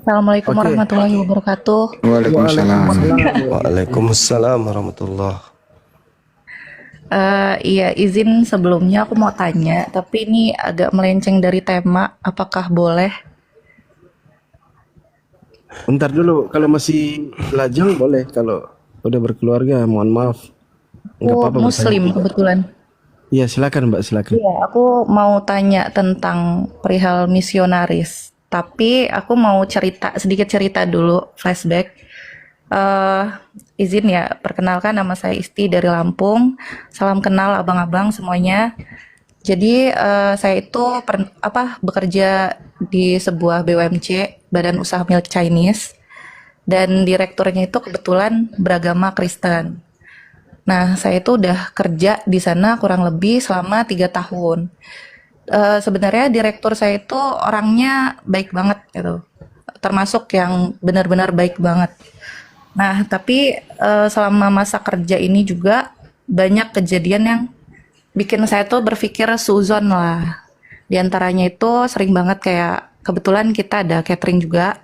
Assalamualaikum Oke. warahmatullahi wabarakatuh. Waalaikumsalam. Waalaikumsalam. Waalaikumsalam warahmatullah. Iya, izin sebelumnya aku mau tanya, tapi ini agak melenceng dari tema. Apakah boleh? Bentar dulu, kalau masih lajang boleh, kalau udah berkeluarga mohon maaf. Enggak Aku apa-apa bertanya. Muslim kebetulan. Iya, silakan Mbak, silakan. Iya, aku mau tanya tentang perihal misionaris. Tapi aku mau sedikit cerita dulu, flashback. eh Izin ya, perkenalkan nama saya Isti dari Lampung. Salam kenal abang-abang semuanya. Jadi saya itu bekerja di sebuah BUMC, Badan Usaha Milik Chinese, dan direkturnya itu kebetulan beragama Kristen. Nah, saya itu udah kerja di sana kurang lebih selama 3 tahun. Sebenarnya direktur saya itu orangnya baik banget gitu, termasuk yang benar-benar baik banget. Nah, tapi selama masa kerja ini juga banyak kejadian yang bikin saya tuh berpikir suzon lah. Di antaranya itu sering banget kayak kebetulan kita ada catering juga,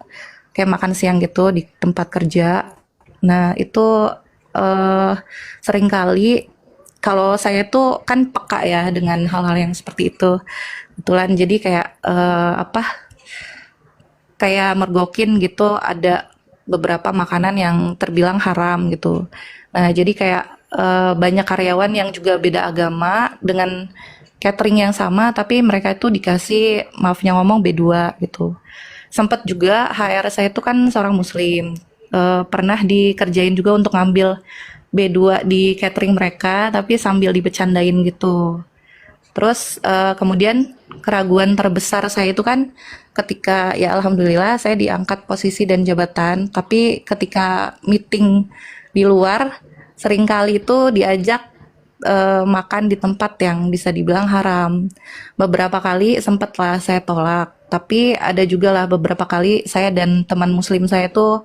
kayak makan siang gitu di tempat kerja. Nah, itu eh sering kali kalau saya tuh kan peka ya dengan hal-hal yang seperti itu. Kebetulan jadi kayak kayak mergokin gitu ada beberapa makanan yang terbilang haram gitu. Nah, jadi kayak banyak karyawan yang juga beda agama dengan catering yang sama tapi mereka itu dikasih maafnya ngomong B2 gitu. Sempat juga HR saya itu kan seorang muslim. Pernah dikerjain juga untuk ngambil B2 di catering mereka tapi sambil dibecandain gitu. Terus kemudian keraguan terbesar saya itu kan ketika ya alhamdulillah saya diangkat posisi dan jabatan, tapi ketika meeting di luar seringkali itu diajak makan di tempat yang bisa dibilang haram. Beberapa kali sempatlah saya tolak, tapi ada juga lah beberapa kali saya dan teman muslim saya itu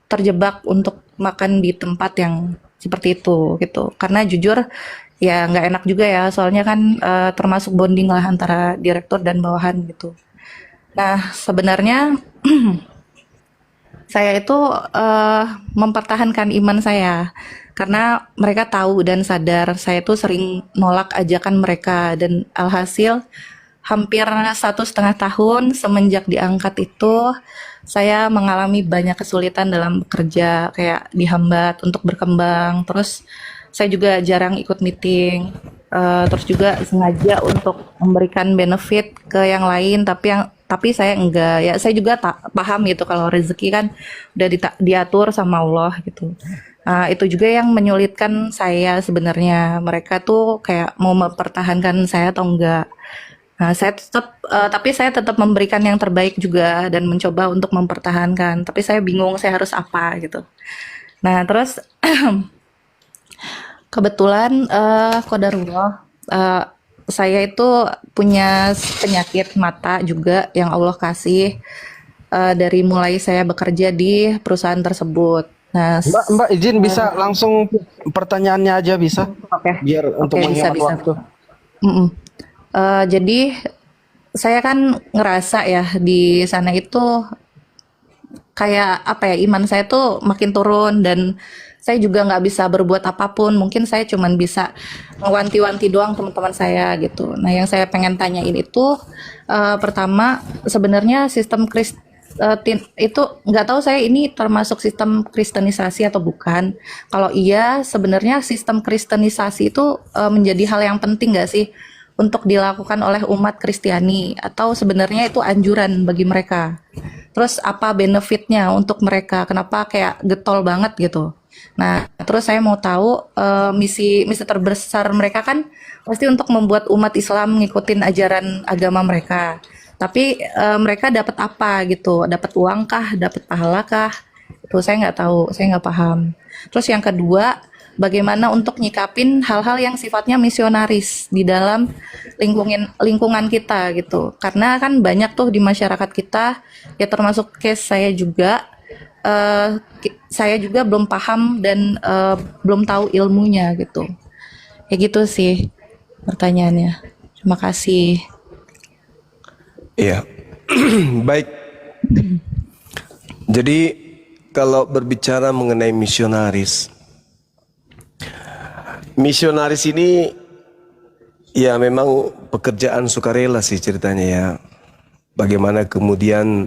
terjebak untuk makan di tempat yang seperti itu gitu. Karena jujur ya nggak enak juga ya, soalnya kan termasuk bonding lah antara direktur dan bawahan gitu. Nah, sebenarnya saya itu mempertahankan iman saya karena mereka tahu dan sadar saya itu sering nolak ajakan mereka dan alhasil hampir 1,5 tahun semenjak diangkat itu saya mengalami banyak kesulitan dalam bekerja kayak dihambat untuk berkembang. Terus saya juga jarang ikut meeting, terus juga sengaja untuk memberikan benefit ke yang lain tapi saya enggak ya, saya juga tak paham gitu kalau rezeki kan udah diatur sama Allah gitu. Nah, itu juga yang menyulitkan saya sebenarnya. Mereka tuh kayak mau mempertahankan saya atau enggak. Nah, tapi saya tetap memberikan yang terbaik juga dan mencoba untuk mempertahankan. Tapi saya bingung saya harus apa gitu. Nah, terus kebetulan qadarullah saya itu punya penyakit mata juga yang Allah kasih dari mulai saya bekerja di perusahaan tersebut. Nah, Mbak izin bisa langsung pertanyaannya aja bisa? oke, Biar untuk oke, bisa menghemat bisa. waktu. Mm-mm. Jadi saya kan ngerasa ya di sana itu kayak apa ya, iman saya tuh makin turun dan saya juga nggak bisa berbuat apapun, mungkin saya cuman bisa ngewanti-wanti doang teman-teman saya gitu. Nah, yang saya pengen tanyain itu pertama sebenarnya itu nggak tahu saya ini termasuk sistem kristenisasi atau bukan. Kalau iya, sebenarnya sistem kristenisasi itu menjadi hal yang penting nggak sih untuk dilakukan oleh umat Kristiani atau sebenarnya itu anjuran bagi mereka? Terus apa benefitnya untuk mereka? Kenapa kayak getol banget gitu? Nah, terus saya mau tahu misi misi terbesar mereka kan pasti untuk membuat umat Islam ngikutin ajaran agama mereka. Tapi mereka dapat apa gitu? Dapat uang kah? Dapat pahala kah? Itu saya nggak tahu, saya nggak paham. Terus yang kedua, bagaimana untuk nyikapin hal-hal yang sifatnya misionaris di dalam lingkungan kita gitu. Karena kan banyak tuh di masyarakat kita, ya termasuk case saya juga, saya juga belum paham dan belum tahu ilmunya gitu. Ya gitu sih pertanyaannya. Terima kasih. Iya. Baik. Jadi kalau berbicara mengenai misionaris ini ya memang pekerjaan sukarela sih ceritanya ya. Bagaimana kemudian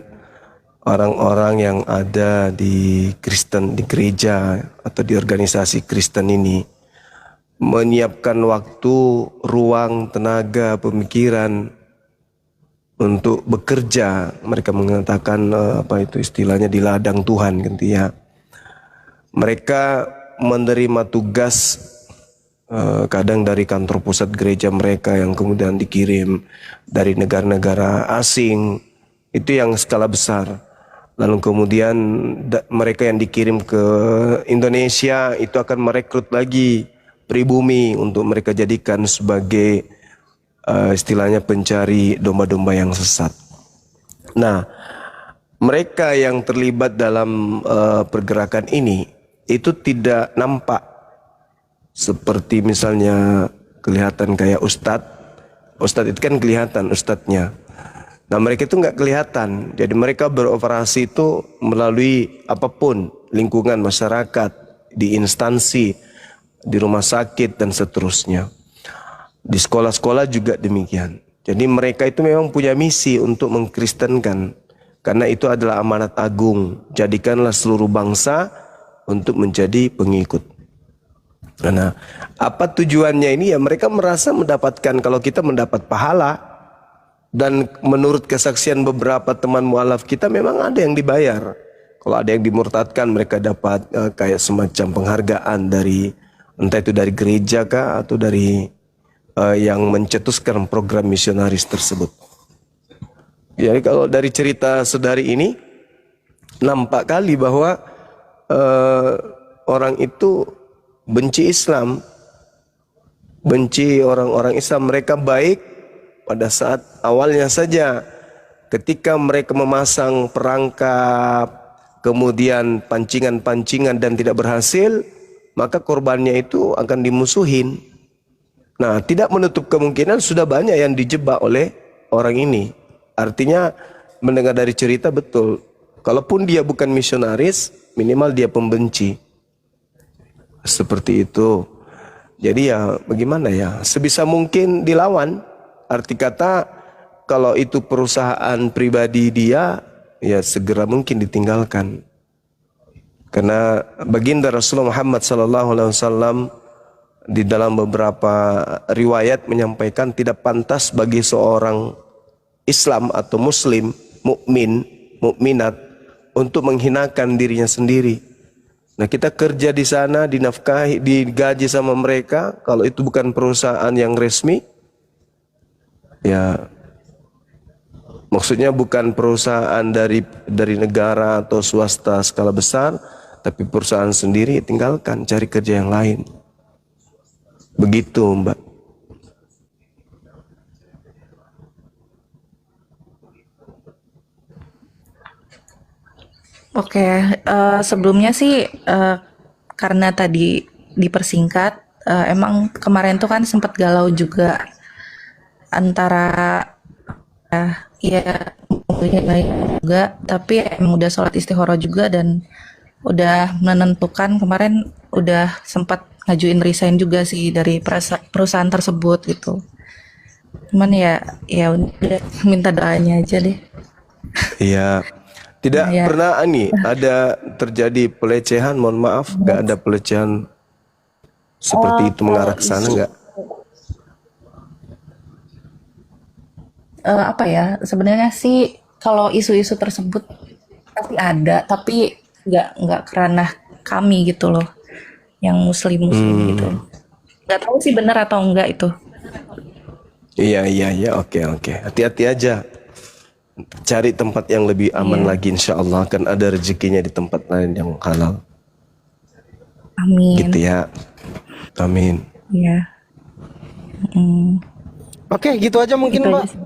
orang-orang yang ada di Kristen, di gereja atau di organisasi Kristen ini menyiapkan waktu, ruang, tenaga, pemikiran untuk bekerja. Mereka mengatakan apa itu istilahnya di ladang Tuhan gitu ya. Mereka menerima tugas kadang dari kantor pusat gereja mereka yang kemudian dikirim dari negara-negara asing, itu yang skala besar. Lalu kemudian mereka yang dikirim ke Indonesia itu akan merekrut lagi pribumi untuk mereka jadikan sebagai istilahnya pencari domba-domba yang sesat. Nah, mereka yang terlibat dalam pergerakan ini itu tidak nampak seperti misalnya kelihatan kayak ustadz. Ustadz itu kan kelihatan ustadznya. Nah, mereka itu nggak kelihatan. Jadi mereka beroperasi itu melalui apapun, lingkungan masyarakat, di instansi, di rumah sakit dan seterusnya. Di sekolah-sekolah juga demikian. Jadi mereka itu memang punya misi untuk mengkristenkan. Karena itu adalah amanat agung. Jadikanlah seluruh bangsa untuk menjadi pengikut. Nah, apa tujuannya ini? Ya mereka merasa mendapatkan, kalau kita mendapat pahala, dan menurut kesaksian beberapa teman mualaf kita memang ada yang dibayar. Kalau ada yang dimurtadkan, mereka dapat kayak semacam penghargaan dari, entah itu dari gereja kah atau dari yang mencetuskan program misionaris tersebut. Jadi kalau dari cerita saudari ini nampak kali bahwa orang itu benci Islam, benci orang-orang Islam. Mereka baik pada saat awalnya saja, ketika mereka memasang perangkap, kemudian pancingan-pancingan dan tidak berhasil, maka korbannya itu akan dimusuhin. Nah, tidak menutup kemungkinan sudah banyak yang dijebak oleh orang ini. Artinya mendengar dari cerita betul, kalaupun dia bukan misionaris, minimal dia pembenci. Seperti itu. Jadi ya bagaimana ya, sebisa mungkin dilawan. Arti kata kalau itu perusahaan pribadi dia, ya segera mungkin ditinggalkan. Karena baginda Rasulullah Muhammad SAW di dalam beberapa riwayat menyampaikan tidak pantas bagi seorang Islam atau Muslim, mukmin, mukminat untuk menghinakan dirinya sendiri. Nah, kita kerja di sana, dinafkahi, digaji sama mereka. Kalau itu bukan perusahaan yang resmi, ya maksudnya bukan perusahaan dari negara atau swasta skala besar, tapi perusahaan sendiri, tinggalkan, cari kerja yang lain. Begitu, Mbak. Oke, sebelumnya sih karena tadi dipersingkat, emang kemarin tuh kan sempat galau juga antara ya baik juga, tapi emang udah sholat istikharah juga dan udah menentukan kemarin udah sempat ngajuin resign juga sih dari perusahaan tersebut gitu. Cuman ya udah minta doanya aja deh. Iya. Tidak Ya. pernah ada terjadi pelecehan, mohon maaf, nggak ada pelecehan seperti itu mengarah ke sana nggak? Apa ya? Sebenarnya sih kalau isu-isu tersebut pasti ada, tapi nggak kerana kami gitu loh, yang muslim gitu. Nggak tahu sih benar atau enggak itu. Iya, oke. Hati-hati aja. Cari tempat yang lebih aman Iya. lagi, insya Allah akan ada rezekinya di tempat lain yang halal. Amin. Gitu ya. Amin. Iya. Mm, Oke, gitu aja mungkin, itu Mbak. aja sih.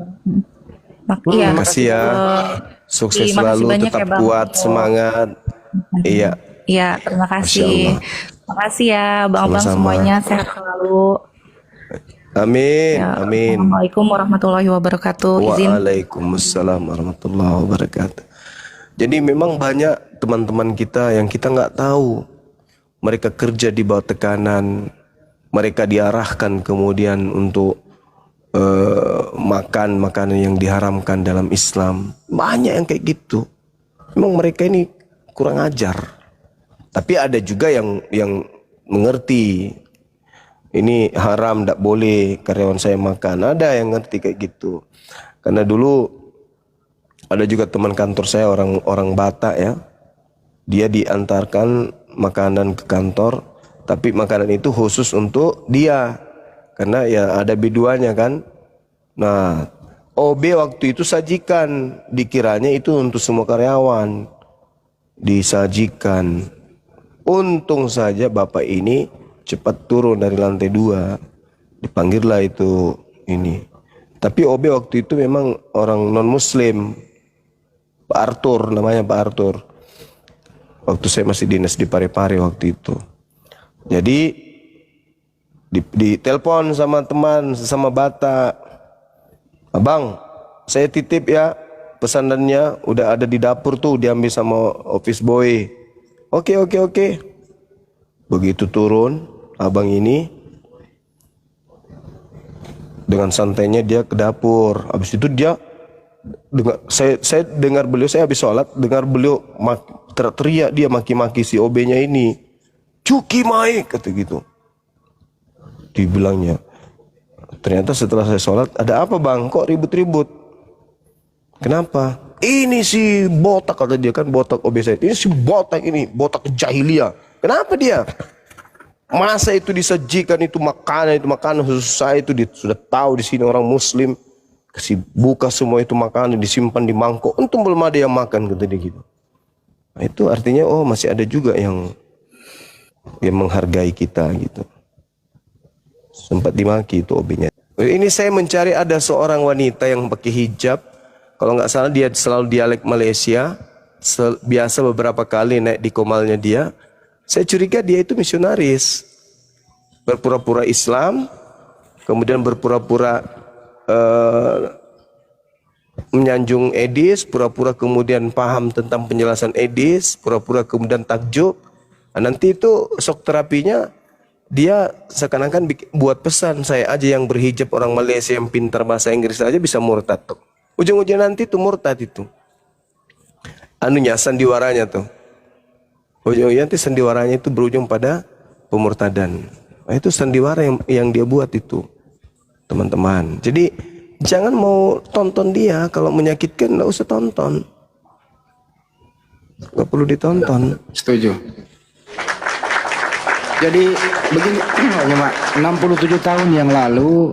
Iya. Makasih ya. Sukses Makasih selalu, banyak ya, tetap Bang. kuat, semangat. Iya, Iya, terima Masya kasih. Allah. Makasih ya, Bang-Bang Sama-sama. semuanya sehat selalu. Amin, Ya, amin. Assalamualaikum warahmatullahi wabarakatuh. Izin. Waalaikumsalam warahmatullahi wabarakatuh. Jadi memang banyak teman-teman kita yang kita nggak tahu. Mereka kerja di bawah tekanan, mereka diarahkan kemudian untuk makan makanan yang diharamkan dalam Islam. Banyak yang kayak gitu. Memang mereka ini kurang ajar. Tapi ada juga yang mengerti. Ini haram, tidak boleh karyawan saya makan. Ada yang ngerti kayak gitu. Karena dulu ada juga teman kantor saya orang Batak ya. Dia diantarkan makanan ke kantor, tapi makanan itu khusus untuk dia. Karena ya ada biduannya kan. Nah, OB waktu itu sajikan, dikiranya itu untuk semua karyawan. Disajikan. Untung saja bapak ini cepat turun dari lantai 2. Dipanggillah itu ini. Tapi OB waktu itu memang orang non-muslim. Pak Arthur namanya, Pak Arthur. Waktu saya masih dinas di Parepare waktu itu. Jadi ditelepon sama teman sesama Batak. Abang, saya titip ya pesanannya, udah ada di dapur tuh, diambil sama office boy. Oke. Begitu turun, abang ini dengan santainya dia ke dapur. Habis itu dia saya dengar beliau, saya habis sholat dengar beliau teriak, dia maki-maki si OB-nya ini. Cuki mai, kata gitu. Dibilangnya. Ternyata setelah saya sholat, ada apa bang? Kok ribut-ribut? Kenapa? Ini si botak, kata dia kan, botak OB saya. Ini si botak ini, botak jahiliyah. Kenapa dia? Masa itu disajikan itu makanan khusus saya itu sudah tahu di sini orang Muslim. Kasih buka semua itu makanan, disimpan di mangkok. Untung belum ada yang makan, kata dia gitu. Nah, itu artinya oh masih ada juga yang menghargai kita gitu. Sempat dimaki itu OB-nya. Ini saya mencari ada seorang wanita yang pakai hijab. Kalau nggak salah dia selalu dialek Malaysia. Biasa beberapa kali naik di komalnya dia. Saya curiga dia itu misionaris. Berpura-pura Islam. Kemudian berpura-pura menyanjung Edis. Pura-pura kemudian paham tentang penjelasan Edis. Pura-pura kemudian takjub. Nah, nanti itu shock terapinya dia seakan-akan buat pesan, saya aja yang berhijab orang Malaysia yang pintar bahasa Inggris aja bisa murtad tuh. Ujung-ujungnya nanti tuh murtad itu. Anunya sandiwaranya tuh. Ujung-ujungnya nanti sandiwaranya itu berujung pada pemurtadan. Nah, itu sandiwara yang dia buat itu. Teman-teman. Jadi jangan mau tonton dia, kalau menyakitkan enggak usah tonton. Enggak perlu ditonton. Setuju. Jadi begini, 67 tahun yang lalu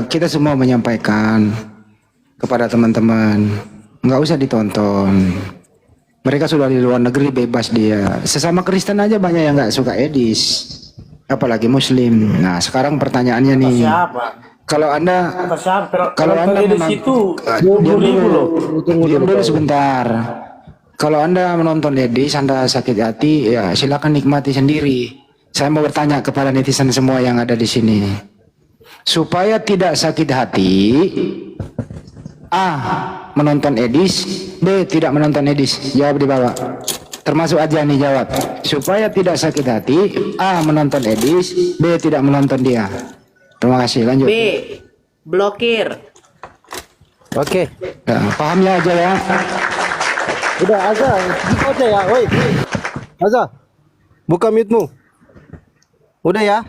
kita semua menyampaikan kepada teman-teman, nggak usah ditonton. Mereka sudah di luar negeri, bebas dia. Sesama Kristen aja banyak yang nggak suka Edis, apalagi Muslim. Nah sekarang pertanyaannya nih, kalau anda Edis itu 20.000 loh. diam dulu sebentar. Kalau Anda menonton Edis, Anda sakit hati, ya silakan nikmati sendiri. Saya mau bertanya kepada netizen semua yang ada di sini. Supaya tidak sakit hati, A. Menonton Edis, B. Tidak menonton Edis. Jawab di bawah. Termasuk aja nih jawab. Supaya tidak sakit hati, A. Menonton Edis, B. Tidak menonton dia. Terima kasih, lanjut. B. Blokir. Oke. Ya, pahamnya aja ya. Udah Azza, gitu aja ya, woi. Azza, buka mute-mu. Udah ya,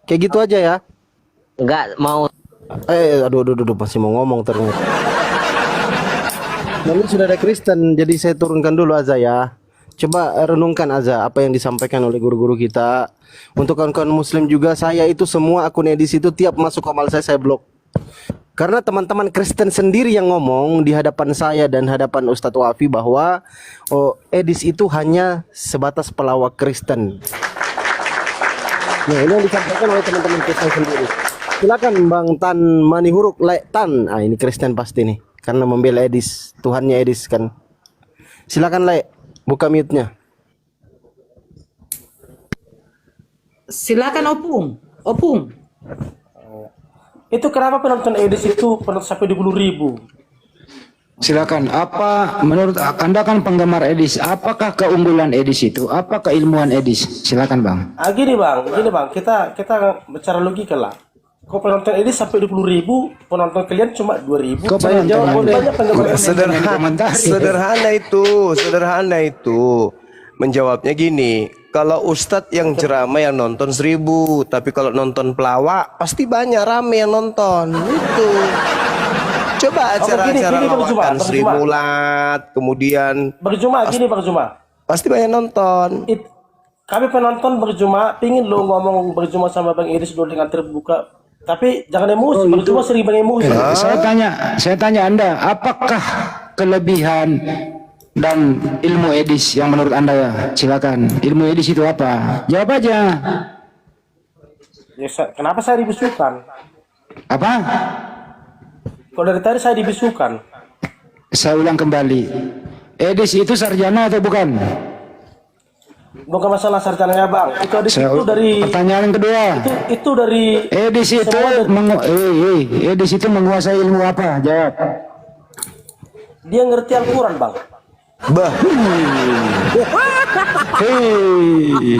kayak gitu aja ya. Enggak mau. Aduh, masih mau ngomong ternyata. Namun sudah ada Kristen, jadi saya turunkan dulu Azza ya. Coba renungkan Azza apa yang disampaikan oleh guru-guru kita. Untuk kawan-kawan Muslim juga, saya itu semua akun Edis itu tiap masuk komal saya blok. Karena teman-teman Kristen sendiri yang ngomong di hadapan saya dan hadapan Ustadz Wafi bahwa Edis itu hanya sebatas pelawak Kristen. Nah, ini yang disampaikan oleh teman-teman Kristen sendiri. Silakan Bang Tan Manihuruk Tan. Ah, ini Kristen pasti nih, karena membela Edis, Tuhannya Edis kan. Silakan buka mute-nya. Silakan Opung. Itu kenapa penonton Edis itu penonton sampai 20.000? Silakan. Apa menurut Anda kan penggemar Edis? Apakah keunggulan Edis itu? Apa keilmuan Edis? Silakan Bang. Gini bang, kita bicara logika lah. Kok penonton ini sampai 20.000, penonton kalian cuma 2.000. Kok Saya penonton jawab Anda? banyak penggemar Edis. Sederhana itu. Menjawabnya gini, kalau ustadz yang ceramah yang nonton 1.000, tapi kalau nonton pelawak pasti banyak rame yang nonton. Itu. Coba acara-acara gini, Bang Zuma, lawakan Bang Sri Zuma. Mulat, kemudian Bang Zuma. pasti banyak nonton. Kami penonton Juma, pingin lo ngomong Juma sama Bang Edis dulu dengan terbuka. Tapi jangan emosi, Juma sering bang emosi. Saya tanya Anda, apakah kelebihan dan ilmu Edis yang menurut Anda ya? Silakan. Ilmu Edis itu apa? Jawab aja. Ya, kenapa saya dibisukan? Apa? Kalau dari tadi saya dibisukan. Saya ulang kembali. Edis itu sarjana atau bukan? Bukan masalah sarjananya bang. Itu dari pertanyaan kedua. Itu dari Edis itu Edis itu menguasai ilmu apa? Jawab. dia ngerti Al-Quran bang. Bah, Hei.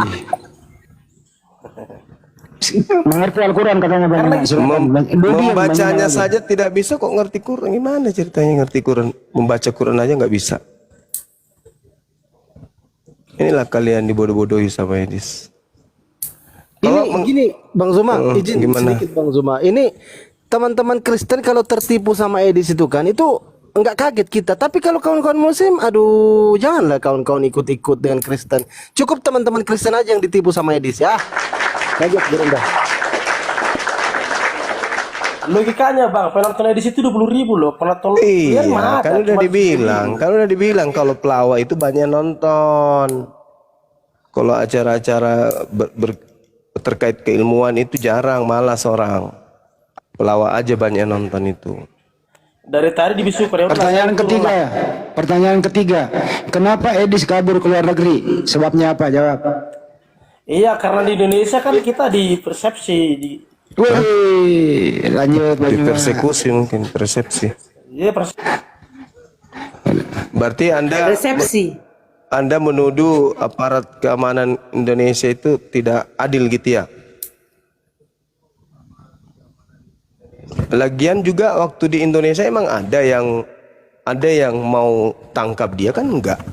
Mengerti Al-Quran katanya Bang. membacanya saja tidak bisa kok ngerti Quran. Gimana ceritanya ngerti Quran? Membaca Quran aja nggak bisa. Inilah kalian dibodoh-bodohi sama Edis. Gini Bang Zuma, izin gimana? sedikit Bang Zuma. Ini teman-teman Kristen kalau tertipu sama Edis itu kan, itu enggak kaget kita. Tapi kalau kawan-kawan Muslim, aduh, janganlah kawan-kawan ikut-ikut dengan Kristen. Cukup teman-teman Kristen aja yang ditipu sama Edis ya. Lanjut berendah. Logikanya bang, penonton Edis itu 20.000 loh. Penonton Iya, mana kan udah dibilang, kalau pelawak itu banyak nonton. Kalau acara-acara terkait keilmuan itu jarang, malas orang. Pelawak aja banyak nonton itu. Dari tadi dibisukan. Pertanyaan ketiga. Kenapa Edis kabur ke luar negeri? Sebabnya apa? Jawab. Iya, karena di Indonesia kan kita di persepsi Wih, lanjut Bang Zuma. Persekusi mungkin, persepsi. Iya, Berarti Anda menuduh aparat keamanan Indonesia itu tidak adil gitu ya? Lagian juga waktu di Indonesia emang ada yang mau tangkap dia kan enggak?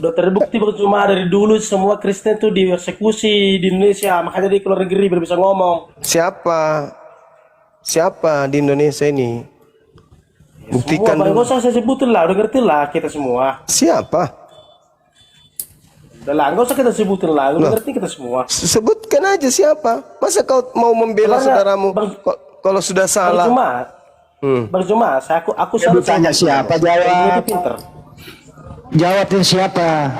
udah terbukti cuma dari dulu semua Kristen tuh dieksekusi di Indonesia, makanya di luar negeri baru bisa ngomong. Siapa di Indonesia ini? Buktikan semua, dulu. Gak usah saya sebutin lah, udah ngerti lah kita semua. Siapa? Udah lah, gak usah kita sebutin lah, udah ngerti kita semua. Sebutkan aja siapa. Masa kau mau membela saudaramu kalau sudah salah? Bang Zuma, aku selalu tanya siapa, jawab. Pinter. Jawabin siapa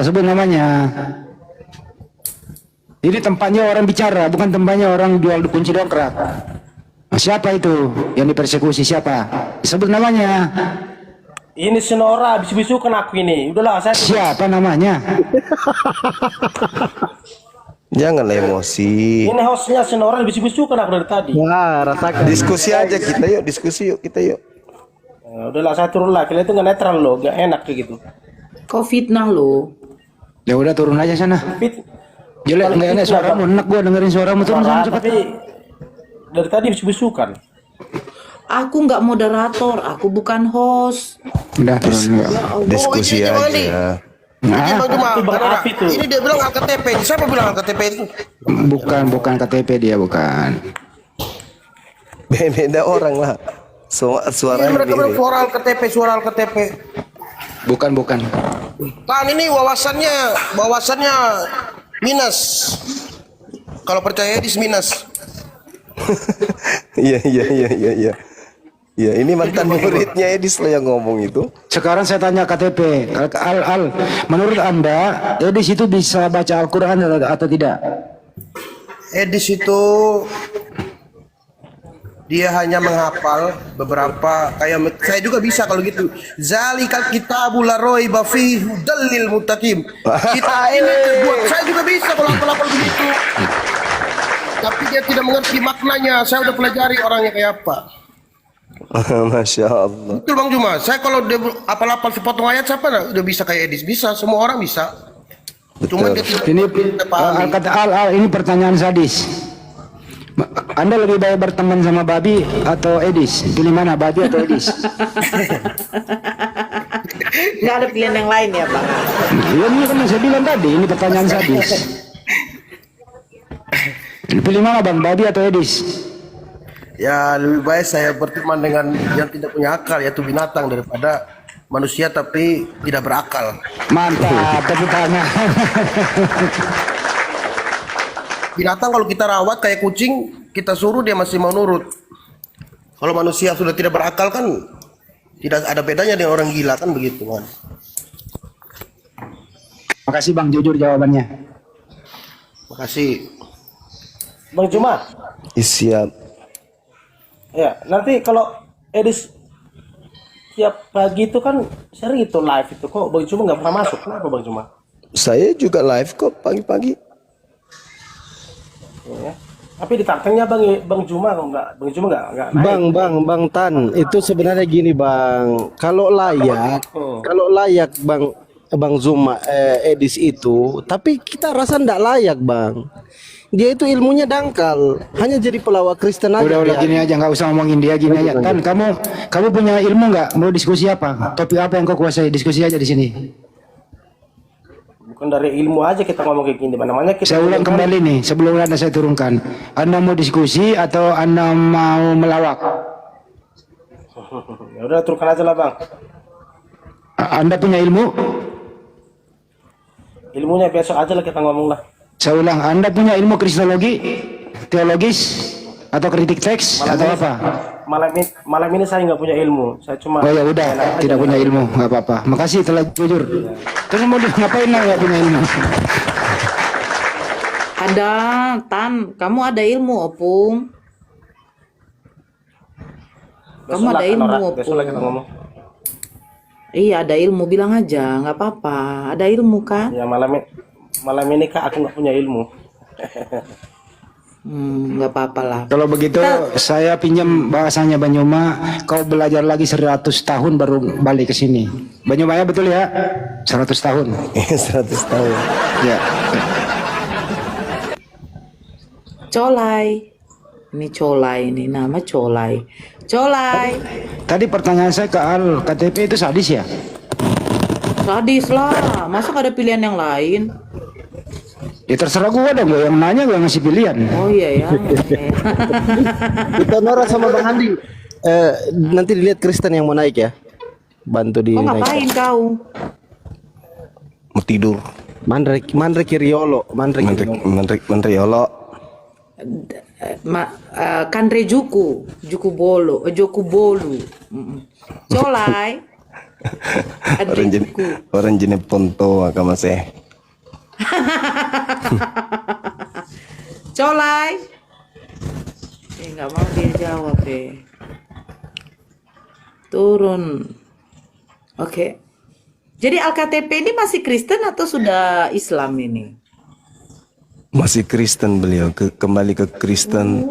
sebut namanya. Ini tempatnya orang bicara, bukan tempatnya orang jual kunci dongkrak. Siapa itu yang dipersekusi, siapa? Sebut namanya. Ini Senora, bisu-bisukan aku ini. Udahlah, saya Siapa namanya? Janganlah emosi. ini hostnya Senora, bisu-bisukan aku dari tadi. Wah, rasakan. Diskusi aja kita yuk, kita yuk. Udahlah, saya turun lah. Kalian itu nggak netral loh, nggak enak kayak gitu. Kau fitnah lo. Ya udah turun aja sana. Jelek nggak enak suaramu, enak gua dengerin suaramu, turun sana cepat. Tapi dari tadi bisu-bisukan. Aku nggak moderator, aku bukan host. Udah turun. Diskusi aja. Ini dia bilang KTP. Siapa bilang KTP itu? Bukan KTP dia, bukan. Beda orang lah. Suara Mereka bilang suara KTP. Bukan. Kan ini wawasannya minus. Kalau percaya Edis minus. Iya. Ya, ini mantan muridnya Edis lah yang ngomong itu. Sekarang saya tanya KTP. Menurut Anda, Edis itu bisa baca Al-Quran atau tidak? Edis itu dia hanya menghafal beberapa, kayak saya juga bisa kalau gitu. Zalikal kitabul la raiba fihi hudallil muttaqin. Kitab ini terbuat, saya juga bisa kalau hafal begitu. Tapi dia tidak mengerti maknanya. Saya udah pelajari orangnya kayak apa. Masya Allah. Betul Bang Juma. Saya kalau dia apal-apal sepotong ayat siapa udah bisa kayak Edis? Bisa, semua orang bisa. Cuman dia tidak Ini pahami. kata Al, ini pertanyaan sadis. Anda lebih baik berteman sama babi atau Edis? Pilih mana, babi atau Edis? Nggak ada pilihan yang lain ya Bang. Ya, ini kan saya bilang tadi, ini pertanyaan sadis. Pilih mana bang, babi atau Edis? Ya lebih baik saya berteman dengan yang tidak punya akal, yaitu binatang, daripada manusia tapi tidak berakal. Mantap, tepuk tangan. Binatang kalau kita rawat kayak kucing, kita suruh dia masih mau nurut. Kalau manusia sudah tidak berakal kan tidak ada bedanya dengan orang gila, kan begitu kan. Makasih bang, jujur jawabannya. Makasih. Bang Juma. Siap. Ya, nanti kalau Edis tiap pagi itu kan sering itu live itu, kok Bang Juma nggak pernah masuk? Kenapa Bang Juma? Saya juga live kok pagi-pagi. Ya. Tapi ditantangnya Bang Juma kok nggak? Bang Juma nggak naik. Bang Tan, itu sebenarnya gini Bang. Kalau layak Bang Zuma Edis itu, tapi kita rasa ndak layak Bang. Dia itu ilmunya dangkal, hanya jadi pelawak Kristen aja. Udah dia. gini aja, nggak usah ngomongin dia gini aja. Kan kamu punya ilmu nggak? Mau diskusi apa? Topik apa yang kau kuasai? Diskusi aja di sini. Bukan dari ilmu aja kita ngomong kayak gini, namanya kita. Saya ulang kembali nih, sebelum Anda saya turunkan. Anda mau diskusi atau Anda mau melawak? Ya udah turunkan aja lah Bang. Anda punya ilmu? Ilmunya besok aja lah kita ngomong lah. Saya ulang, Anda punya ilmu kristologi, teologis, atau kritik teks, atau apa? Malam ini saya nggak punya ilmu, saya cuma. Oh ya udah, tidak punya ilmu, nggak apa-apa. Makasih telah jujur. Terus mau ngapain lah nggak punya ilmu? Ada, Tan, kamu ada ilmu, Opung. Kamu ada ilmu, Besok lah kita Opung. ngomong. Iya, ada ilmu, bilang aja, nggak apa-apa. Ada ilmu kan? Ya malam ini Kak aku nggak punya ilmu. Nggak apa-apa lah. Kalau begitu saya pinjam bahasanya Banyuma, kau belajar lagi 100 tahun baru balik ke sini. Banyuma ya betul ya? 100 tahun. 100 tahun. Ya. Colai. Ini Colai, ini nama Colai. Colai. Tadi pertanyaan saya ke Al, KTP itu sadis ya? Sadis lah. Masa nggak ada pilihan yang lain? Ya terserah gua dong, gua yang nanya, gua yang ngasih pilihan. Oh iya ya. Kita Nora sama Bang Andi. Nanti dilihat Kristen yang mau naik ya. Bantu di Kau naik. ngapain kau? Mau tidur. Mandre Kiriolo, Menteri Allah. Kandre Juku Bolo, Joku Bolu. Colai. Orang jenis Adikku. orang jenis ponto agama saya. Colai. Nggak mau dia jawab Turun. Oke. Jadi Al-KTP ini masih Kristen atau sudah Islam ini? Masih Kristen beliau, kembali ke Kristen.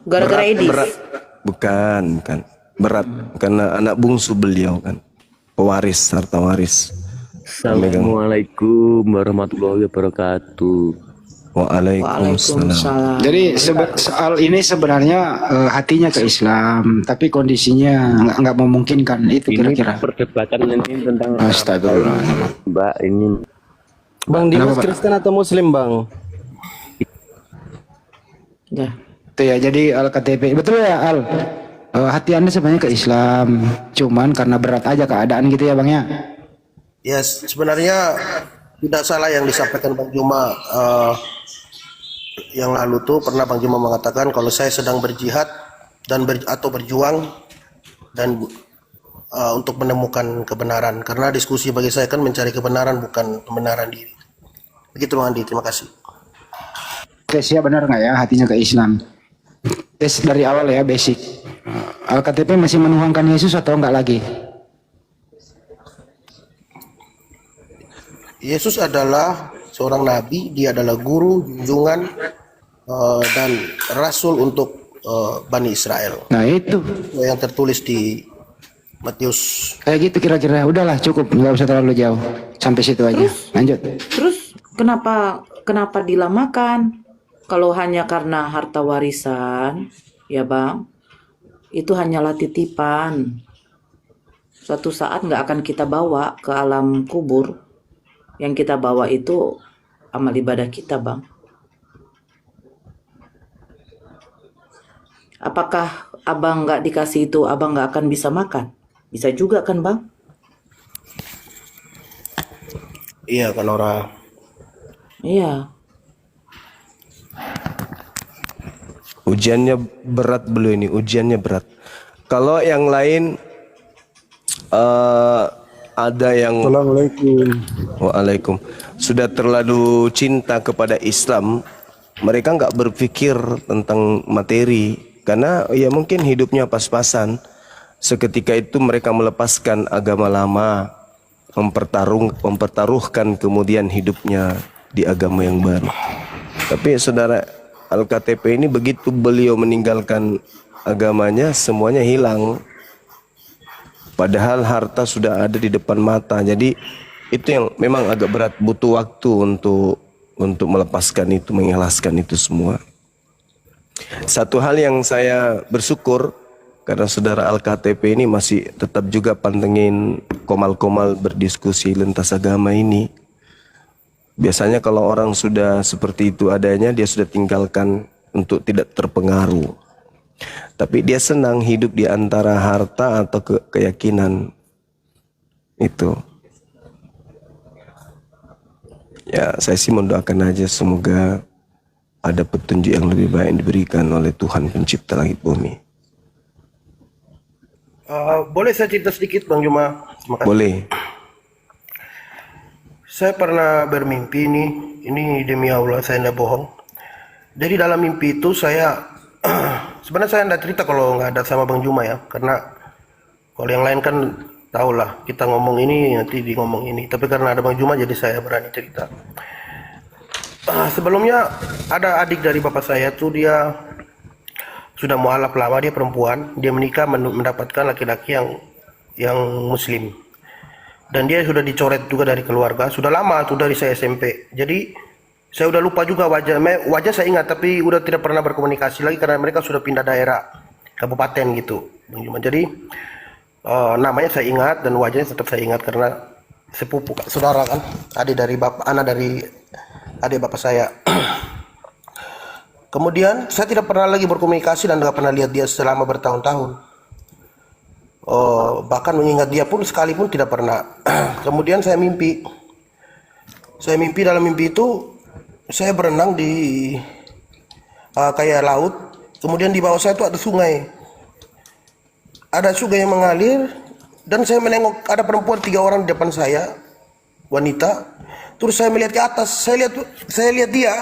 Gara-gara Edis. Bukan. Berat karena anak bungsu beliau kan. Pewaris, harta waris. Assalamualaikum warahmatullahi wabarakatuh. Waalaikumsalam. Waalaikumsalam. Jadi soal ini sebenarnya hatinya ke Islam, tapi kondisinya nggak memungkinkan itu kira-kira. Perdebatan ini tentang Astagfirullah. Mbak ini Bang Dimas Kenapa, Pak? Kristen atau Muslim Bang? Ya. Itu ya, jadi Al-KTP betul ya Al. Hati Anda sebenarnya ke Islam, cuman karena berat aja keadaan gitu ya Bang ya. Ya sebenarnya tidak salah yang disampaikan Bang Juma yang lalu tuh, pernah Bang Juma mengatakan kalau saya sedang berjihad dan atau berjuang dan untuk menemukan kebenaran, karena diskusi bagi saya kan mencari kebenaran bukan kebenaran diri. Begitu Bang Andi, terima kasih. Tesnya benar nggak ya hatinya ke Islam? Tes dari awal ya, basic. Al-KTP masih menuhankan Yesus atau enggak lagi? Yesus adalah seorang nabi, dia adalah guru, junjungan dan rasul untuk Bani Israel. Nah itu Yang tertulis di Matius. kayak gitu kira-kira. Udahlah cukup, nggak usah terlalu jauh. Sampai situ aja. Lanjut. Terus kenapa dilamakan? Kalau hanya karena harta warisan, ya Bang, itu hanyalah titipan. Suatu saat nggak akan kita bawa ke alam kubur. Yang kita bawa itu amal ibadah kita, Bang. Apakah abang nggak dikasih itu, abang nggak akan bisa makan? Bisa juga kan, Bang? Iya kan orang. Iya. Ujiannya berat beliau ini, ujiannya berat. Kalau yang lain ada yang Assalamualaikum. Waalaikum sudah terlalu cinta kepada Islam, mereka nggak berpikir tentang materi karena ya mungkin hidupnya pas-pasan. Seketika itu mereka melepaskan agama lama, mempertaruhkan kemudian hidupnya di agama yang baru. Tapi saudara Al-KTP ini begitu beliau meninggalkan agamanya semuanya hilang. Padahal harta sudah ada di depan mata. Jadi itu yang memang agak berat, butuh waktu untuk melepaskan itu, mengikhlaskan itu semua. Satu hal yang saya bersyukur karena saudara Al-KTP ini masih tetap juga pantengin komal-komal berdiskusi lintas agama ini. Biasanya kalau orang sudah seperti itu adanya, dia sudah tinggalkan untuk tidak terpengaruh. Tapi dia senang hidup di antara harta atau keyakinan itu. Ya, saya sih mendoakan aja semoga ada petunjuk yang lebih baik yang diberikan oleh Tuhan pencipta langit bumi. Boleh saya cerita sedikit Bang Juma? Terima kasih. Boleh. Saya pernah bermimpi ini demi Allah saya tidak bohong. Jadi dalam mimpi itu saya sebenarnya saya tidak cerita kalau nggak ada sama Bang Juma ya, karena kalau yang lain kan tahulah kita ngomong ini nanti di ngomong ini. Tapi karena ada Bang Juma jadi saya berani cerita. Sebelumnya ada adik dari bapak saya tuh, dia sudah mualaf lama, dia perempuan, dia menikah mendapatkan laki-laki yang muslim. Dan dia sudah dicoret juga dari keluarga, sudah lama tuh dari saya SMP. Jadi saya udah lupa juga wajah saya ingat tapi udah tidak pernah berkomunikasi lagi karena mereka sudah pindah daerah, kabupaten gitu, Bang Juma. Jadi namanya saya ingat dan wajahnya tetap saya ingat karena sepupu saudara kan, anak dari adik bapak saya. Kemudian saya tidak pernah lagi berkomunikasi dan tidak pernah lihat dia selama bertahun-tahun. Bahkan mengingat dia pun sekalipun tidak pernah. Kemudian saya mimpi dalam mimpi itu saya berenang di kayak laut. Kemudian di bawah saya itu ada sungai yang mengalir, dan saya menengok ada perempuan 3 orang di depan saya, wanita. Terus saya melihat ke atas, saya lihat dia.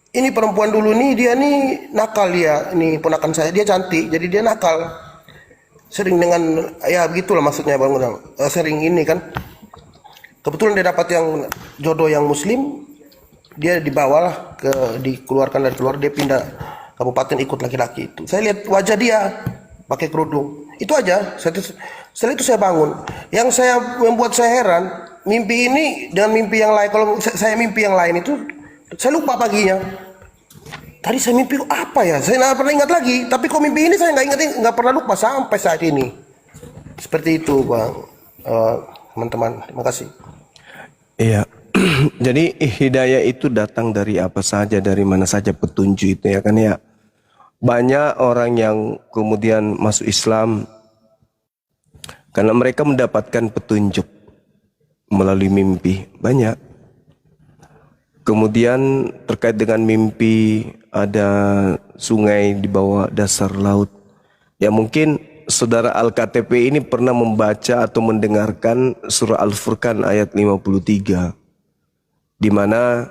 Ini perempuan dulu nih, dia nih nakal, dia ini ponakan saya, dia cantik, jadi dia nakal. Sering dengan ya begitulah maksudnya Bang, sering ini kan. Kebetulan dia dapat yang jodoh yang muslim, dia dibawalah dikeluarkan dari keluarga, dia pindah kabupaten ikut laki-laki itu. Saya lihat wajah dia pakai kerudung. Itu aja. Setelah itu saya bangun. Yang membuat saya heran, mimpi ini dengan mimpi yang lain. Kalau saya mimpi yang lain itu saya lupa paginya. Tadi saya mimpi apa ya? Saya nggak pernah ingat lagi. Tapi kok mimpi ini saya nggak pernah lupa sampai saat ini. Seperti itu, Bang. Teman-teman, terima kasih. Iya. Jadi hidayah itu datang dari apa saja, dari mana saja petunjuk itu ya kan ya. Banyak orang yang kemudian masuk Islam karena mereka mendapatkan petunjuk melalui mimpi. Banyak. Kemudian terkait dengan mimpi ada sungai di bawah dasar laut. Ya mungkin saudara Al-KTP ini pernah membaca atau mendengarkan surah Al-Furqan ayat 53. Di mana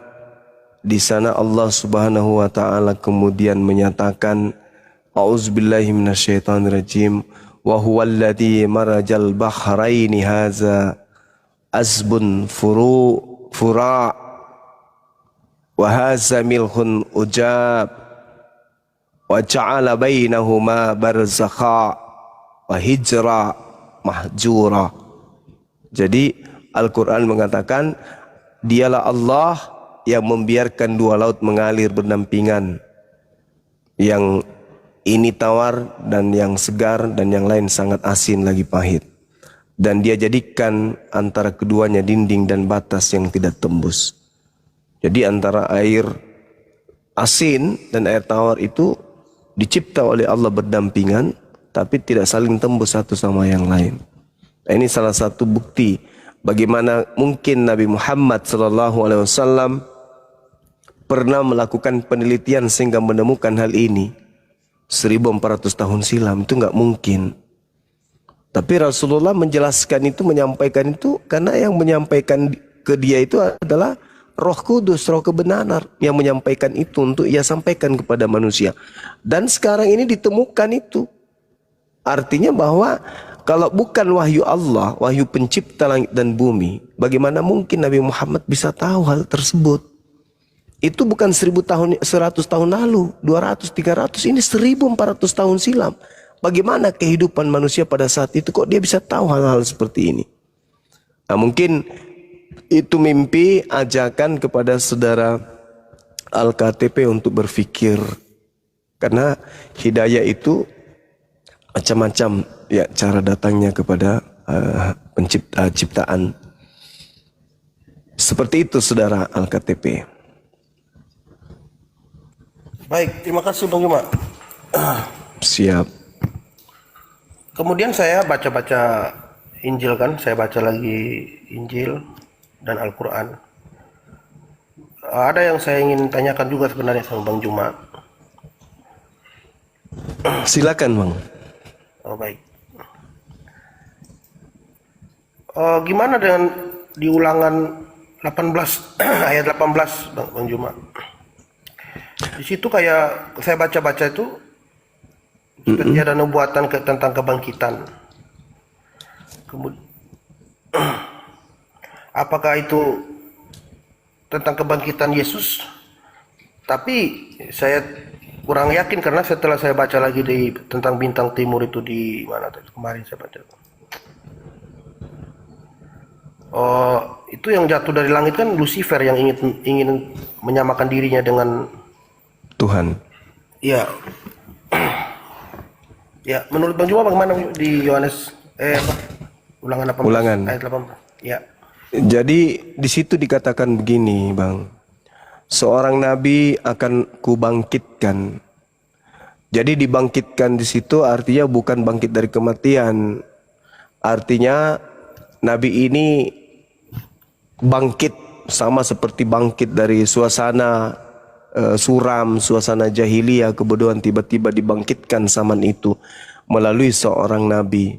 di sana Allah Subhanahu wa taala kemudian menyatakan A'udzubillahi minasyaitonirrajim wa huwallazi marajal bahraini haza azbun fura wa haza milhun ujab wa ja'ala bainahuma barzakha wa hijra mahjura. Jadi Al-Quran mengatakan dialah Allah yang membiarkan dua laut mengalir berdampingan, yang ini tawar dan yang segar, dan yang lain sangat asin lagi pahit. Dan dia jadikan antara keduanya dinding dan batas yang tidak tembus. Jadi antara air asin dan air tawar itu dicipta oleh Allah berdampingan, tapi tidak saling tembus satu sama yang lain. Nah, ini salah satu bukti bagaimana mungkin Nabi Muhammad SAW pernah melakukan penelitian sehingga menemukan hal ini 1400 tahun silam. Itu nggak mungkin. Tapi Rasulullah menjelaskan itu, menyampaikan itu, karena yang menyampaikan ke dia itu adalah Roh Kudus, Roh kebenaran yang menyampaikan itu untuk ia sampaikan kepada manusia. Dan sekarang ini ditemukan itu. Artinya bahwa kalau bukan wahyu Allah, wahyu pencipta langit dan bumi, bagaimana mungkin Nabi Muhammad bisa tahu hal tersebut? Itu bukan 100 tahun lalu, 200, 300, ini 1400 tahun silam. Bagaimana kehidupan manusia pada saat itu, kok dia bisa tahu hal-hal seperti ini? Nah, mungkin itu mimpi ajakan kepada saudara Al-KTP untuk berpikir. Karena hidayah itu macam-macam ya cara datangnya kepada ciptaan. Seperti itu saudara Al-KTP. Baik, terima kasih Bang Juma. Siap. Kemudian saya baca-baca Injil kan, saya baca lagi Injil dan Al-Quran. Ada yang saya ingin tanyakan juga sebenarnya sama Bang Juma. Silakan Bang. Oh baik. Gimana dengan di ulangan 18 ayat 18 Bang Juma? Di situ kayak saya baca-baca itu seperti ada nubuatan tentang kebangkitan. Kemudian apakah itu tentang kebangkitan Yesus? Tapi saya kurang yakin karena setelah saya baca lagi tentang bintang timur itu di mana tadi kemarin saya baca. Itu yang jatuh dari langit kan Lucifer yang ingin menyamakan dirinya dengan Tuhan. Iya. Ya, menurut Bang Juma bagaimana di Yohanes ulangan 18 Ulangan. ayat 18? Ya. Jadi di situ dikatakan begini, Bang. Seorang nabi akan kubangkitkan. Jadi dibangkitkan di situ artinya bukan bangkit dari kematian. Artinya nabi ini bangkit sama seperti bangkit dari suasana suram, suasana jahiliyah, kebodohan, tiba-tiba dibangkitkan zaman itu melalui seorang nabi.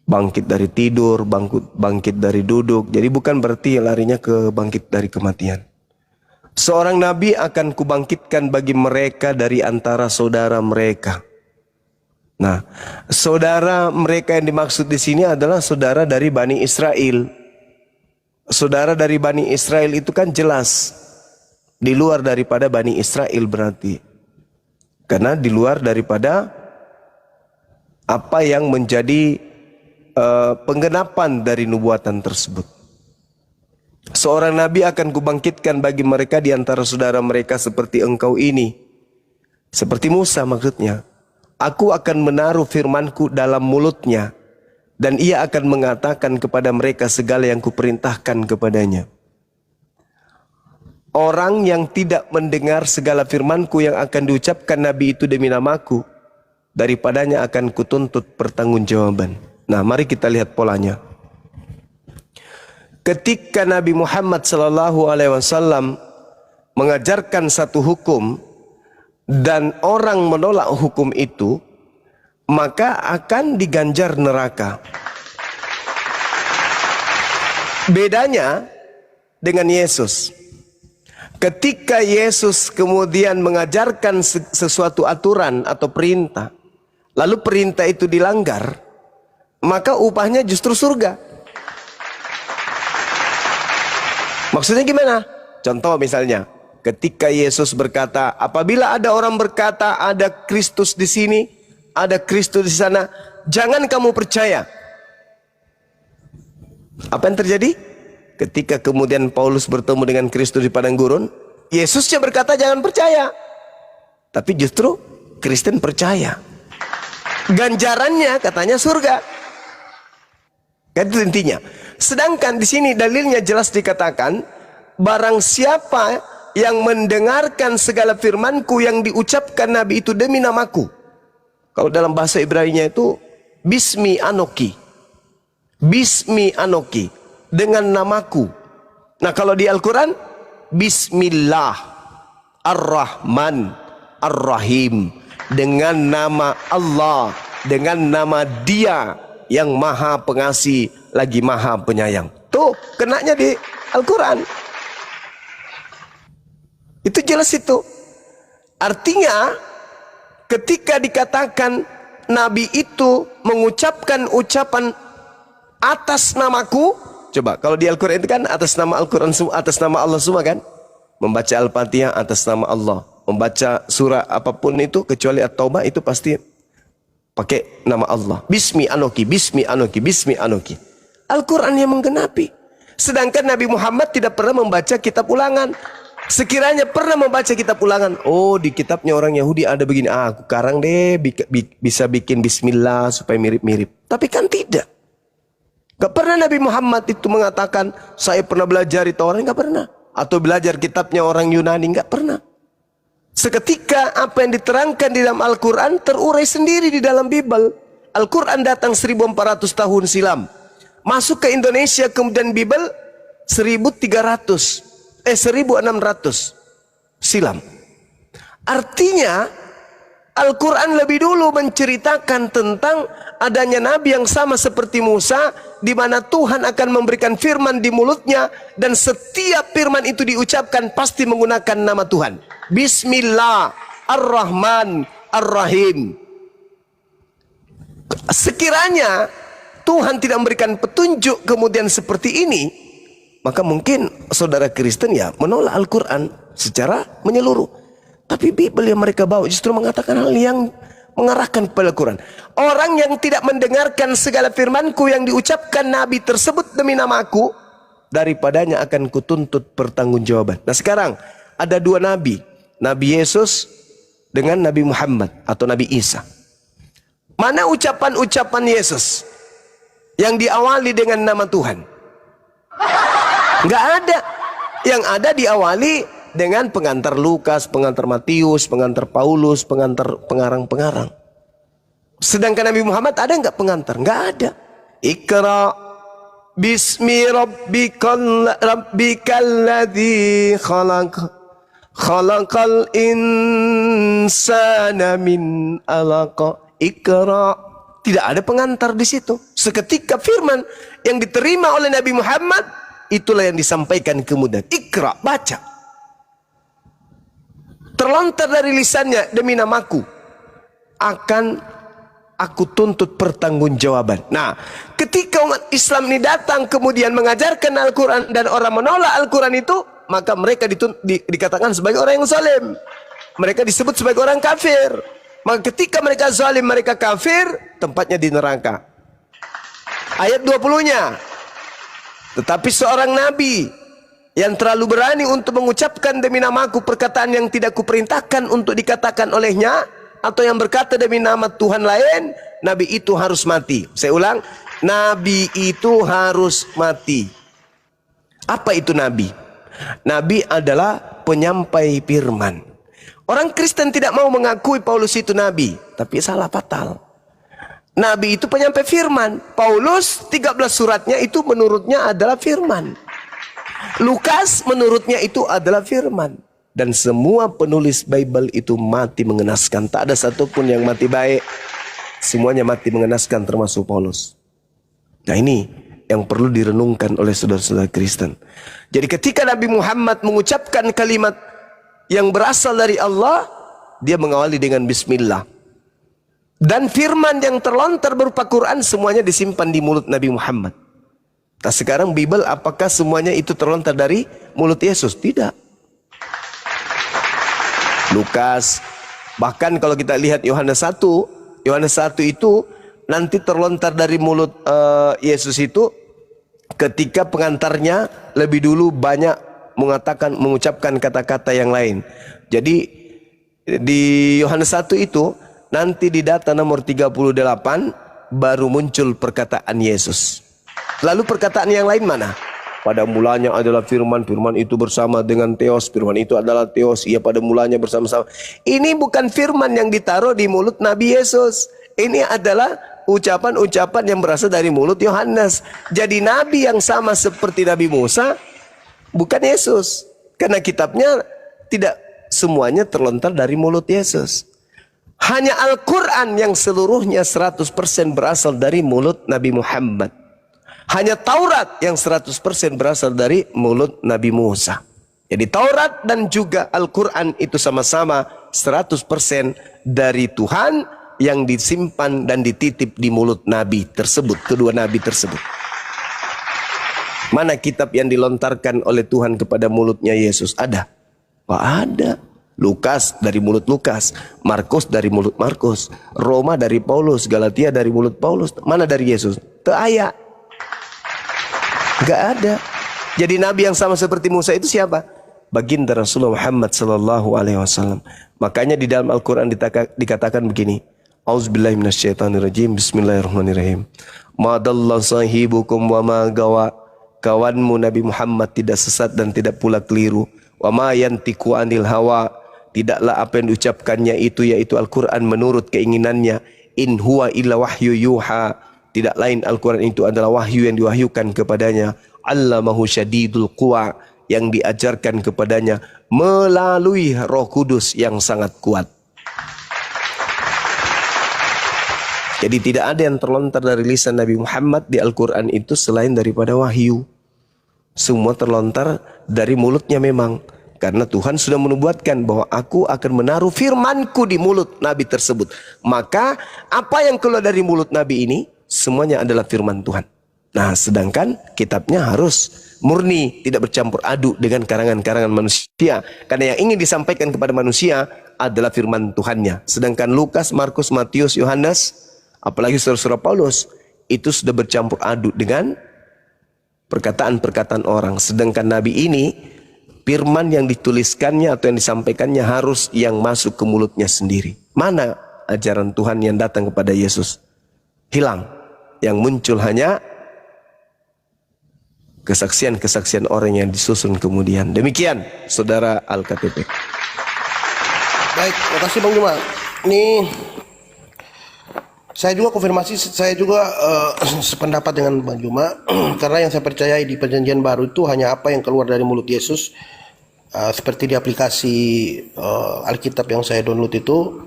Bangkit dari tidur, bangkit dari duduk. Jadi bukan berarti larinya ke bangkit dari kematian. Seorang nabi akan kubangkitkan bagi mereka dari antara saudara mereka. Nah, saudara mereka yang dimaksud di sini adalah saudara dari Bani Israel. Saudara dari Bani Israel itu kan jelas di luar daripada Bani Israel berarti. Karena di luar daripada apa yang menjadi penggenapan dari nubuatan tersebut. Seorang nabi akan kubangkitkan bagi mereka di antara saudara mereka seperti engkau ini. Seperti Musa maksudnya. Aku akan menaruh firmanku dalam mulutnya. Dan ia akan mengatakan kepada mereka segala yang kuperintahkan kepadanya. Orang yang tidak mendengar segala firmanku yang akan diucapkan nabi itu demi namaku, daripadanya akan kutuntut pertanggungjawaban. Nah, mari kita lihat polanya. Ketika Nabi Muhammad SAW mengajarkan satu hukum dan orang menolak hukum itu, maka akan diganjar neraka. Bedanya dengan Yesus. Ketika Yesus kemudian mengajarkan sesuatu aturan atau perintah, lalu perintah itu dilanggar, maka upahnya justru surga. Maksudnya gimana? Contoh misalnya, ketika Yesus berkata, apabila ada orang berkata ada Kristus di sini, ada Kristus di sana, jangan kamu percaya. Apa yang terjadi? Ketika kemudian Paulus bertemu dengan Kristus di padang gurun, Yesusnya berkata jangan percaya. Tapi justru Kristen percaya. Ganjarannya katanya surga. Kan itu intinya. Sedangkan di sini dalilnya jelas dikatakan, barang siapa yang mendengarkan segala firmanku yang diucapkan Nabi itu demi namaku. Kalau dalam bahasa Ibrani-nya itu Bismi Anoki. Bismi Anoki. Dengan namaku. Nah kalau di Al-Quran, Bismillah Ar-Rahman Ar-Rahim. Dengan nama Allah. Dengan nama Dia yang maha pengasih lagi maha penyayang. Tuh kenanya di Al-Quran. Itu jelas itu. Artinya ketika dikatakan Nabi itu mengucapkan ucapan atas namaku, coba kalau di Al-Quran itu kan atas nama Al-Quran, atas nama Allah semua kan. Membaca Al-Fatihah atas nama Allah, membaca surah apapun itu kecuali At-Taubah itu pasti pakai nama Allah. Bismi Anoki, Bismi Anoki, Bismi Anoki. Al-Quran yang menggenapi. Sedangkan Nabi Muhammad tidak pernah membaca kitab ulangan. Sekiranya pernah membaca kitab ulangan, oh di kitabnya orang Yahudi ada begini, aku karang deh bisa bikin bismillah supaya mirip-mirip. Tapi kan tidak. Gak pernah Nabi Muhammad itu mengatakan, saya pernah belajar itu orang, gak pernah. Atau belajar kitabnya orang Yunani, gak pernah. Seketika apa yang diterangkan di dalam Al-Quran terurai sendiri di dalam Bible. Al-Quran datang 1400 tahun silam. Masuk ke Indonesia kemudian Bible 1600 silam. Artinya Al-Quran lebih dulu menceritakan tentang adanya Nabi yang sama seperti Musa, di mana Tuhan akan memberikan firman di mulutnya, dan setiap firman itu diucapkan pasti menggunakan nama Tuhan. Bismillah Ar-Rahman Ar-Rahim. Sekiranya Tuhan tidak memberikan petunjuk kemudian seperti ini, maka mungkin saudara Kristen ya menolak Al-Quran secara menyeluruh. Tapi Bible yang mereka bawa justru mengatakan hal yang mengarahkan kepada Al-Quran. Orang yang tidak mendengarkan segala firmanku yang diucapkan Nabi tersebut demi namaku, daripadanya akan kutuntut pertanggungjawaban. Nah sekarang ada dua Nabi. Nabi Yesus dengan Nabi Muhammad atau Nabi Isa. Mana ucapan-ucapan Yesus yang diawali dengan nama Tuhan? Nggak ada. Yang ada diawali dengan pengantar Lukas, pengantar Matius, pengantar Paulus, pengantar pengarang-pengarang. Sedangkan Nabi Muhammad ada nggak pengantar? Nggak ada. Iqra bismi rabbikal ladzi khalaqal insana min alaq. Iqra. Tidak ada pengantar di situ. Seketika firman yang diterima oleh Nabi Muhammad, itulah yang disampaikan kemudian. Iqra, baca. Terlontar dari lisannya, demi namaku akan aku tuntut pertanggungjawaban. Nah, ketika umat Islam ini datang kemudian mengajarkan Al-Quran dan orang menolak Al-Quran itu, maka mereka dikatakan sebagai orang yang zalim. Mereka disebut sebagai orang kafir. Maka ketika mereka zalim, mereka kafir, tempatnya di neraka. Ayat 20-nya. Tetapi seorang nabi yang terlalu berani untuk mengucapkan demi namaku perkataan yang tidak kuperintahkan untuk dikatakan olehnya, atau yang berkata demi nama Tuhan lain, nabi itu harus mati. Saya ulang, nabi itu harus mati. Apa itu nabi? Nabi adalah penyampai firman. Orang Kristen tidak mau mengakui Paulus itu nabi, tapi salah fatal. Nabi itu penyampai firman. Paulus 13 suratnya itu menurutnya adalah firman. Lukas menurutnya itu adalah firman. Dan semua penulis Bible itu mati mengenaskan. Tak ada satupun yang mati baik. Semuanya mati mengenaskan termasuk Paulus. Nah ini yang perlu direnungkan oleh saudara-saudara Kristen. Jadi ketika Nabi Muhammad mengucapkan kalimat yang berasal dari Allah, dia mengawali dengan bismillah. Dan firman yang terlontar berupa Quran semuanya disimpan di mulut Nabi Muhammad. Nah sekarang Bible apakah semuanya itu terlontar dari mulut Yesus? Tidak. Lukas. Bahkan kalau kita lihat Yohanes 1 itu nanti terlontar dari mulut Yesus itu ketika pengantarnya lebih dulu banyak mengucapkan kata-kata yang lain. Jadi di Yohanes 1 itu nanti di data nomor 38 baru muncul perkataan Yesus. Lalu perkataan yang lain mana? Pada mulanya adalah firman, firman itu bersama dengan Theos, firman itu adalah Theos, ia pada mulanya bersama-sama. Ini bukan firman yang ditaruh di mulut Nabi Yesus. Ini adalah ucapan-ucapan yang berasal dari mulut Yohanes. Jadi nabi yang sama seperti Nabi Musa bukan Yesus. Karena kitabnya tidak semuanya terlontar dari mulut Yesus. Hanya Al-Quran yang seluruhnya 100% berasal dari mulut Nabi Muhammad. Hanya Taurat yang 100% berasal dari mulut Nabi Musa. Jadi Taurat dan juga Al-Quran itu sama-sama 100% dari Tuhan yang disimpan dan dititip di mulut Nabi tersebut, kedua Nabi tersebut. Mana kitab yang dilontarkan oleh Tuhan kepada mulutnya Yesus? Ada? Wah, ada. Lukas dari mulut Lukas, Markus dari mulut Markus, Roma dari Paulus, Galatia dari mulut Paulus. Mana dari Yesus? Teu aya. Gak ada. Jadi nabi yang sama seperti Musa itu siapa? Baginda Rasulullah Muhammad sallallahu alaihi wasallam. Makanya di dalam Al-Qur'an dikatakan begini. Auzubillahi minasyaitonirrajim. Bismillahirrahmanirrahim. Ma dalla sahibukum wa ma gawa. Kawanmu Nabi Muhammad tidak sesat dan tidak pula keliru. Wa ma yantiqu anil hawa. Tidaklah apa yang diucapkannya itu yaitu Al-Qur'an menurut keinginannya. In huwa illa wahyu yuha. Tidak lain Al-Quran itu adalah wahyu yang diwahyukan kepadanya. Allamahu syadidul quwa, yang diajarkan kepadanya melalui Roh Kudus yang sangat kuat. Jadi tidak ada yang terlontar dari lisan Nabi Muhammad di Al-Quran itu selain daripada wahyu. Semua terlontar dari mulutnya memang. Karena Tuhan sudah menubuatkan bahwa aku akan menaruh firmanku di mulut Nabi tersebut. Maka apa yang keluar dari mulut Nabi ini semuanya adalah firman Tuhan. Nah, sedangkan kitabnya harus murni, tidak bercampur aduk dengan karangan-karangan manusia. Karena yang ingin disampaikan kepada manusia adalah firman Tuhannya. Sedangkan Lukas, Markus, Matius, Yohanes, apalagi surah-surah Paulus, itu sudah bercampur aduk dengan perkataan-perkataan orang. Sedangkan Nabi ini, firman yang dituliskannya atau yang disampaikannya harus yang masuk ke mulutnya sendiri. Mana ajaran Tuhan yang datang kepada Yesus? Hilang. Yang muncul hanya kesaksian-kesaksian orang yang disusun kemudian. Demikian saudara Al-KTP. Baik, terima kasih Bang Juma. Ini saya juga konfirmasi, saya juga sependapat dengan Bang Juma. Karena yang saya percayai di perjanjian baru itu hanya apa yang keluar dari mulut Yesus. Seperti di aplikasi Alkitab yang saya download itu,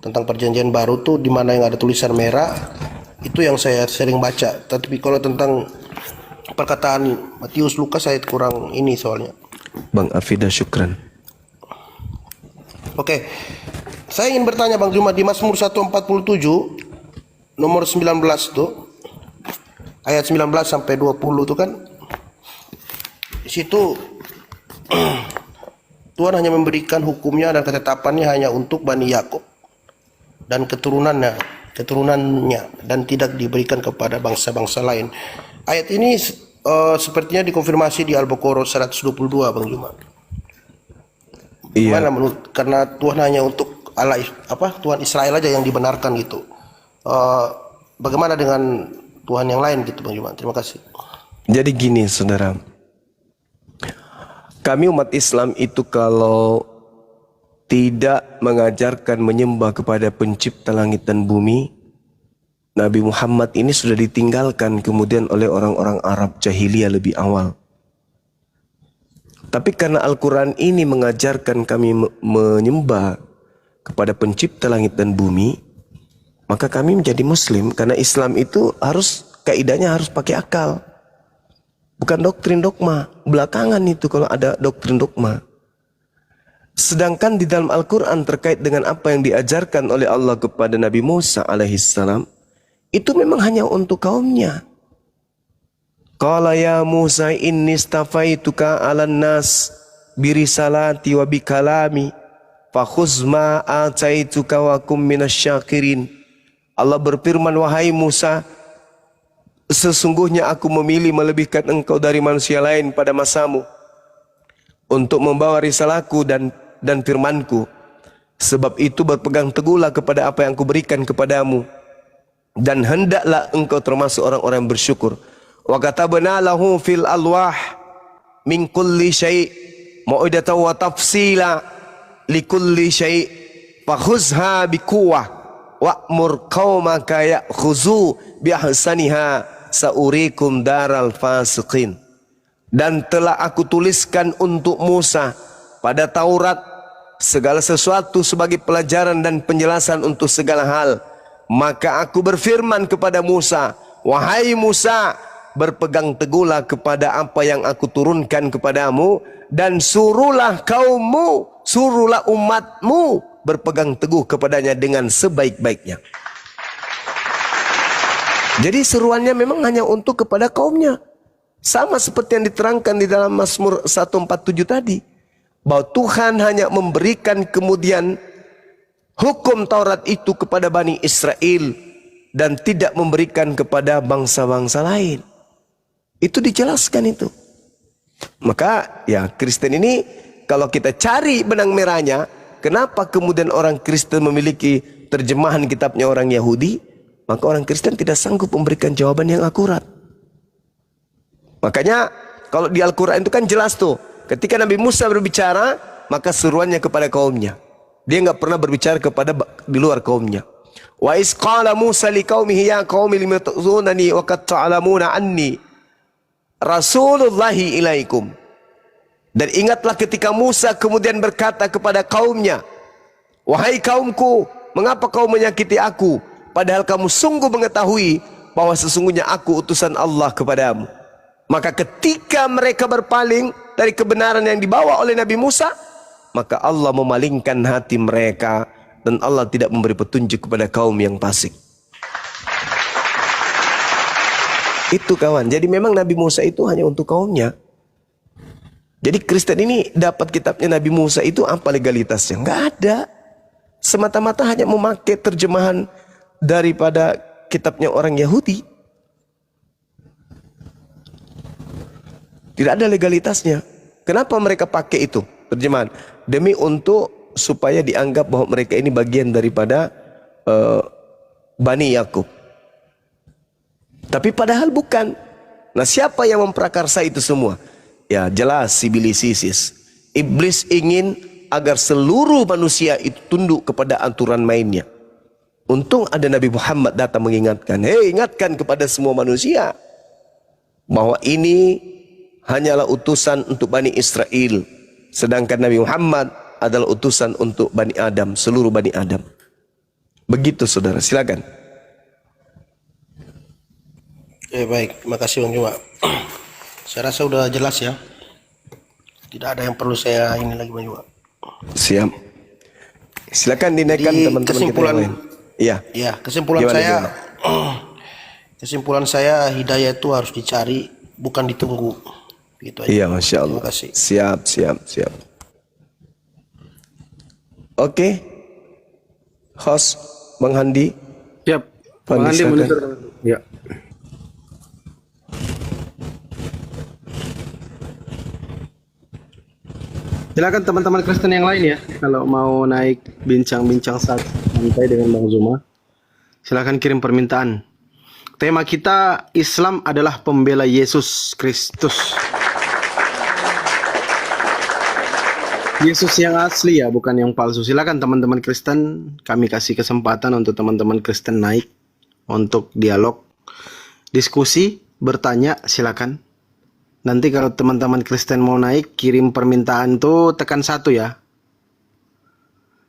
tentang perjanjian baru tuh di mana yang ada tulisan merah, itu yang saya sering baca. Tapi kalau tentang perkataan Matius, Lukas saya kurang ini soalnya. Bang Afida, syukran. Oke. Saya ingin bertanya Bang Juma, di Mazmur 147 nomor 19 tuh ayat 19 sampai 20 tuh kan, di situ Tuhan hanya memberikan hukumnya dan ketetapannya hanya untuk Bani Yakub dan keturunannya dan tidak diberikan kepada bangsa-bangsa lain. Ayat ini sepertinya dikonfirmasi di Al-Baqarah 122 Bang Juma. Iya. Gimana menurut, karena Tuhan hanya untuk Allah Tuhan Israel aja yang dibenarkan gitu. Bagaimana dengan Tuhan yang lain gitu Bang Juma? Terima kasih. Jadi gini saudara, kami umat Islam itu kalau tidak mengajarkan menyembah kepada pencipta langit dan bumi, Nabi Muhammad ini sudah ditinggalkan kemudian oleh orang-orang Arab jahiliyah lebih awal. Tapi karena Al-Quran ini mengajarkan kami menyembah kepada pencipta langit dan bumi, maka kami menjadi Muslim. Karena Islam itu kaidahnya harus pakai akal, bukan doktrin dogma. Belakangan itu kalau ada doktrin dogma. Sedangkan di dalam Al-Quran terkait dengan apa yang diajarkan oleh Allah kepada Nabi Musa alaihissalam, itu memang hanya untuk kaumnya. Qala ya Musa inni stafaituka 'alan nas birisalati wa bikalami fakhuz ma ataituka wa kum minasyakirin. Allah berfirman, wahai Musa, sesungguhnya aku memilih melebihkan engkau dari manusia lain pada masamu untuk membawa risalahku dan firmanku. Sebab itu berpegang teguhlah kepada apa yang aku berikan kepadamu, dan hendaklah engkau termasuk orang-orang yang bersyukur. Wa katabna lahu fil alwah min kulli syai' mau'idatan wa tafsila li kulli syai' fakhuzha biquwwah wa'mur qaumaka ya'khuzu bi ahsaniha saurikum daral fasiqin. Dan telah aku tuliskan untuk Musa pada Taurat segala sesuatu sebagai pelajaran dan penjelasan untuk segala hal. Maka aku berfirman kepada Musa, wahai Musa, berpegang teguhlah kepada apa yang aku turunkan kepadamu, dan suruhlah kaummu, suruhlah umatmu berpegang teguh kepadanya dengan sebaik-baiknya. Jadi seruannya memang hanya untuk kepada kaumnya. Sama seperti yang diterangkan di dalam Mazmur 147 tadi, bahwa Tuhan hanya memberikan kemudian hukum Taurat itu kepada Bani Israel dan tidak memberikan kepada bangsa-bangsa lain. Itu dijelaskan itu. Maka ya Kristen ini kalau kita cari benang merahnya, kenapa kemudian orang Kristen memiliki terjemahan kitabnya orang Yahudi, maka orang Kristen tidak sanggup memberikan jawaban yang akurat. Makanya kalau di Al-Quran itu kan jelas tuh, ketika Nabi Musa berbicara, maka seruannya kepada kaumnya. Dia nggak pernah berbicara kepada di luar kaumnya. Wa iz qala Musa liqaumihi ya qaumi lima tu'zunani wa qad ta'lamuna anni rasulullahi ilaikum. Dan ingatlah ketika Musa kemudian berkata kepada kaumnya, wahai kaumku, mengapa kau menyakiti aku, padahal kamu sungguh mengetahui bahwa sesungguhnya aku utusan Allah kepadamu. Maka ketika mereka berpaling dari kebenaran yang dibawa oleh Nabi Musa, maka Allah memalingkan hati mereka dan Allah tidak memberi petunjuk kepada kaum yang fasik. Itu kawan. Jadi memang Nabi Musa itu hanya untuk kaumnya. Jadi Kristen ini dapat kitabnya Nabi Musa itu apa legalitasnya? Enggak ada. Semata-mata hanya memakai terjemahan daripada kitabnya orang Yahudi. Tidak ada legalitasnya. Kenapa mereka pakai itu terjemahan? Demi untuk supaya dianggap bahwa mereka ini bagian daripada Bani Yakub. Tapi padahal bukan. Nah, siapa yang memprakarsa itu semua? Ya jelas iblis ISIS. Iblis ingin agar seluruh manusia itu tunduk kepada aturan mainnya. Untung ada Nabi Muhammad datang mengingatkan. Hei, ingatkan kepada semua manusia bahwa ini hanyalah utusan untuk Bani Israel. Sedangkan Nabi Muhammad adalah utusan untuk Bani Adam, seluruh Bani Adam. Begitu saudara, silakan. Baik, terima kasih Bang Juma. Saya rasa sudah jelas ya. Tidak ada yang perlu saya ini lagi Bang Juma. Siap. Silakan dinaikkan Jadi, teman-teman kita yang lain. Iya. Ya, kesimpulan Gimana, saya gimana? kesimpulan saya hidayah itu harus dicari, bukan ditunggu. Gitu aja. Iya, Masya Allah. Terima kasih. Siap. Oke. Host Bang Handi. Siap. Bang Bang Andi silakan. monitor. Ya. Silakan teman-teman Kristen yang lain ya, kalau mau naik bincang-bincang santai dengan Bang Zuma, silakan kirim permintaan. Tema kita Islam adalah pembela Yesus Kristus. Yesus yang asli ya, bukan yang palsu. Silakan teman-teman Kristen, kami kasih kesempatan untuk teman-teman Kristen naik untuk dialog, diskusi, bertanya, silakan. Nanti kalau teman-teman Kristen mau naik, kirim permintaan tuh tekan 1 ya.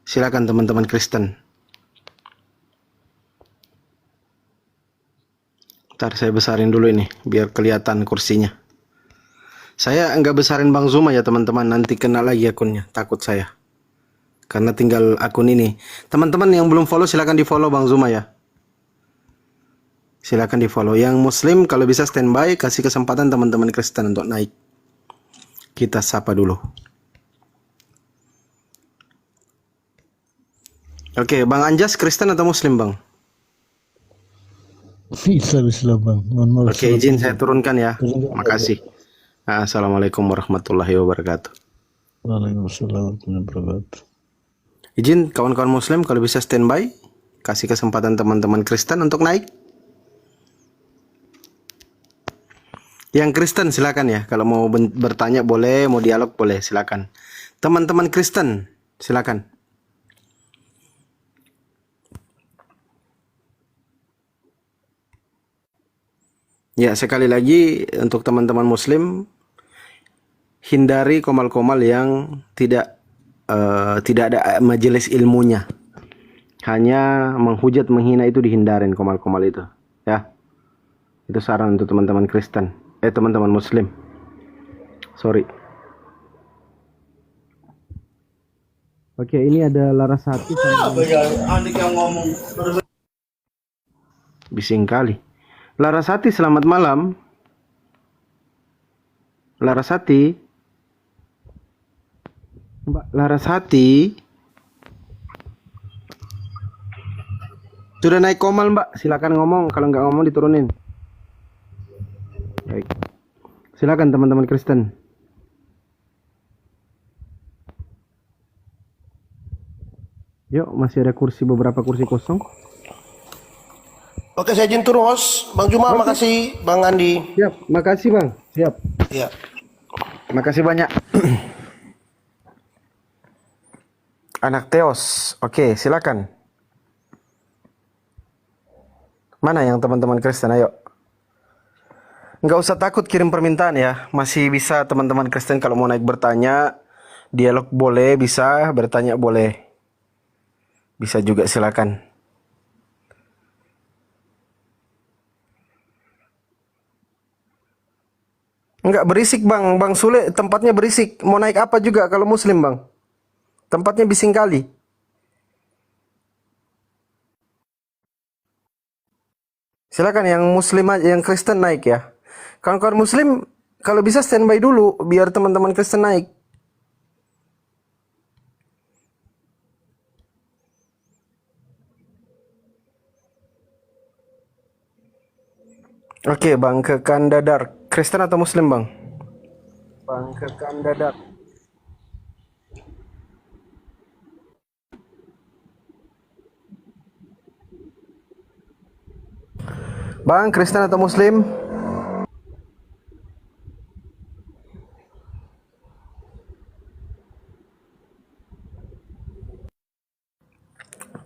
Silakan teman-teman Kristen. Ntar saya besarin dulu ini, biar kelihatan kursinya. Saya enggak besarin Bang Zuma ya teman-teman, nanti kena lagi akunnya, takut saya. Karena tinggal akun ini. Teman-teman yang belum follow silakan di follow Bang Zuma ya. Silakan di follow. Yang Muslim kalau bisa standby, kasih kesempatan teman-teman Kristen untuk naik. Kita sapa dulu. Oke, Bang Anjas Kristen atau Muslim, Bang? Islam Bang. Mohon maaf. Oke, izin saya turunkan ya. Makasih. Assalamualaikum warahmatullahi wabarakatuh. Waalaikumsalam warahmatullahi wabarakatuh. Izin kawan-kawan Muslim kalau bisa standby, kasih kesempatan teman-teman Kristen untuk naik. Yang Kristen silakan ya, kalau mau bertanya boleh, mau dialog boleh, silakan. Teman-teman Kristen, silakan. Ya, sekali lagi untuk teman-teman Muslim, hindari komal-komal yang tidak ada majelis ilmunya. Hanya menghujat, menghina itu dihindarin komal-komal itu. Ya, itu saran untuk teman-teman Kristen, teman-teman Muslim. Sorry. Oke, ini ada Larasati. Bising kali. Larasati, selamat malam. Larasati. Mbak Larasati. Sudah naik komal, Mbak. Silakan ngomong. Kalau nggak ngomong diturunin. Baik. Silakan teman-teman Kristen. Yuk, masih ada beberapa kursi kosong. Oke, saya izin turun, host. Bang Juma, makasih. Bang Andi. Siap, makasih Bang. Siap. Ya. Makasih banyak. Anak Teos. Oke, silakan. Mana yang teman-teman Kristen? Ayo. Nggak usah takut kirim permintaan ya. Masih bisa teman-teman Kristen kalau mau naik bertanya. Dialog boleh, bisa. Bertanya boleh. Bisa juga, silakan. Enggak berisik Bang. Bang Sule tempatnya berisik. Mau naik apa juga kalau Muslim Bang. Tempatnya bising kali. Silakan yang Muslim aja, yang Kristen naik ya. Kawan-kawan Muslim kalau bisa standby dulu biar teman-teman Kristen naik. Oke, Bang Kekan Dadar. Kristen atau Muslim, Bang? Bang Kekan Dadar. Bang, Kristen atau Muslim?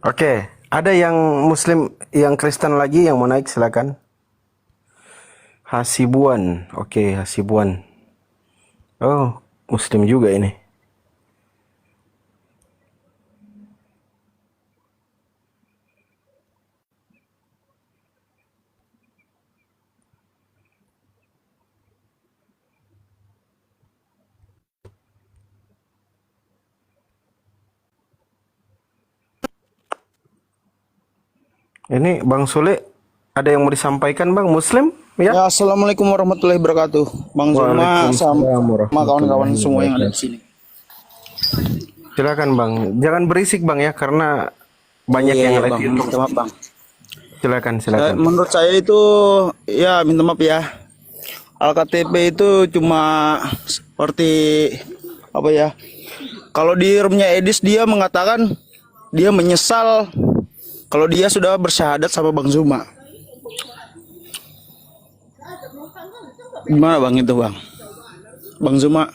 Oke, ada yang Muslim, yang Kristen lagi yang mau naik, silakan. Hasibuan, oke, Hasibuan. Oh, Muslim juga ini. Ini Bang Sule, ada yang mau disampaikan Bang? Muslim? Ya. Ya, assalamualaikum warahmatullahi wabarakatuh, Bang Zuma sama kawan-kawan semua yang ada di sini. Silakan Bang, jangan berisik Bang ya, karena banyak yang live Bang. YouTube. Minta maaf, Bang. Silakan. Menurut saya itu, ya minta maaf ya, Al-KTP itu cuma seperti apa ya? Kalau di roomnya Edis dia mengatakan dia menyesal kalau dia sudah bersyahadat sama Bang Zuma. Gimana Bang itu Bang? Bang Zuma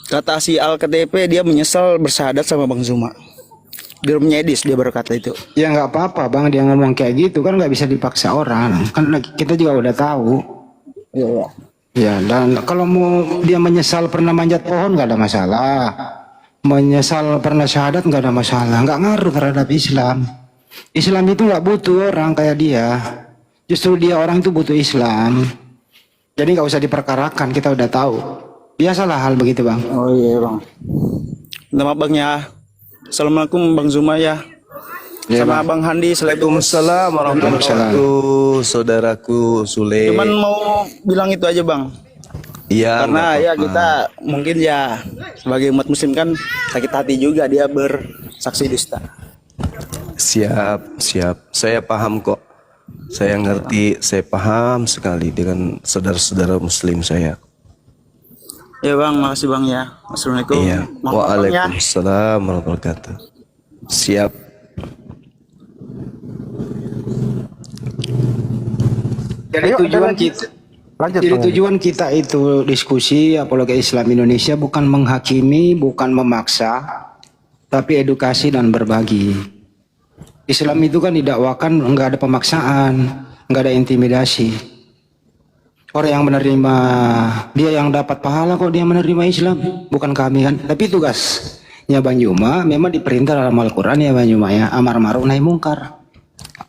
kata si Al-KTP dia menyesal bersyahadat sama Bang Zuma. Di roomnya Edis dia berkata itu. Ya nggak apa-apa Bang, dia ngomong kayak gitu kan nggak bisa dipaksa orang. Kan kita juga udah tahu. Iya. Ya, dan kalau mau dia menyesal pernah manjat pohon nggak ada masalah. Menyesal pernah syahadat nggak ada masalah. Nggak ngaruh terhadap Islam. Islam itu nggak butuh orang kayak dia. Justru dia orang itu butuh Islam. Jadi nggak usah diperkarakan, kita udah tahu. Biasalah hal begitu Bang. Oh iya Bang. Minta maaf Bang ya. Assalamualaikum Bang Zuma ya. Ya, Sama Bang Handi. Waalaikumsalam warahmatullahi wabarakatuh, saudaraku Sule. Cuman mau bilang itu aja Bang. Iya, Karena nggak ya apa-apa. kita mungkin ya sebagai umat muslim kan sakit hati juga dia bersaksi dusta. Siap, siap. Saya paham kok. Saya ngerti, saya paham sekali dengan saudara-saudara muslim saya. Ya bang, makasih bang ya. Assalamualaikum. Iya. Maaf, Bang, ya. Waalaikumsalam warahmatullahi wabarakatuh. Siap. Jadi tujuan kita Lanjut Jadi Bang. tujuan kita itu diskusi apologi Islam Indonesia bukan menghakimi, bukan memaksa, tapi edukasi dan berbagi. Islam itu kan didakwakan nggak ada pemaksaan, nggak ada intimidasi. Orang yang menerima, dia yang dapat pahala kok dia menerima Islam, bukan kami kan. Tapi tugasnya Bang Juma memang diperintah dalam Al-Quran ya Bang Juma ya, amar ma'ruf nahi mungkar.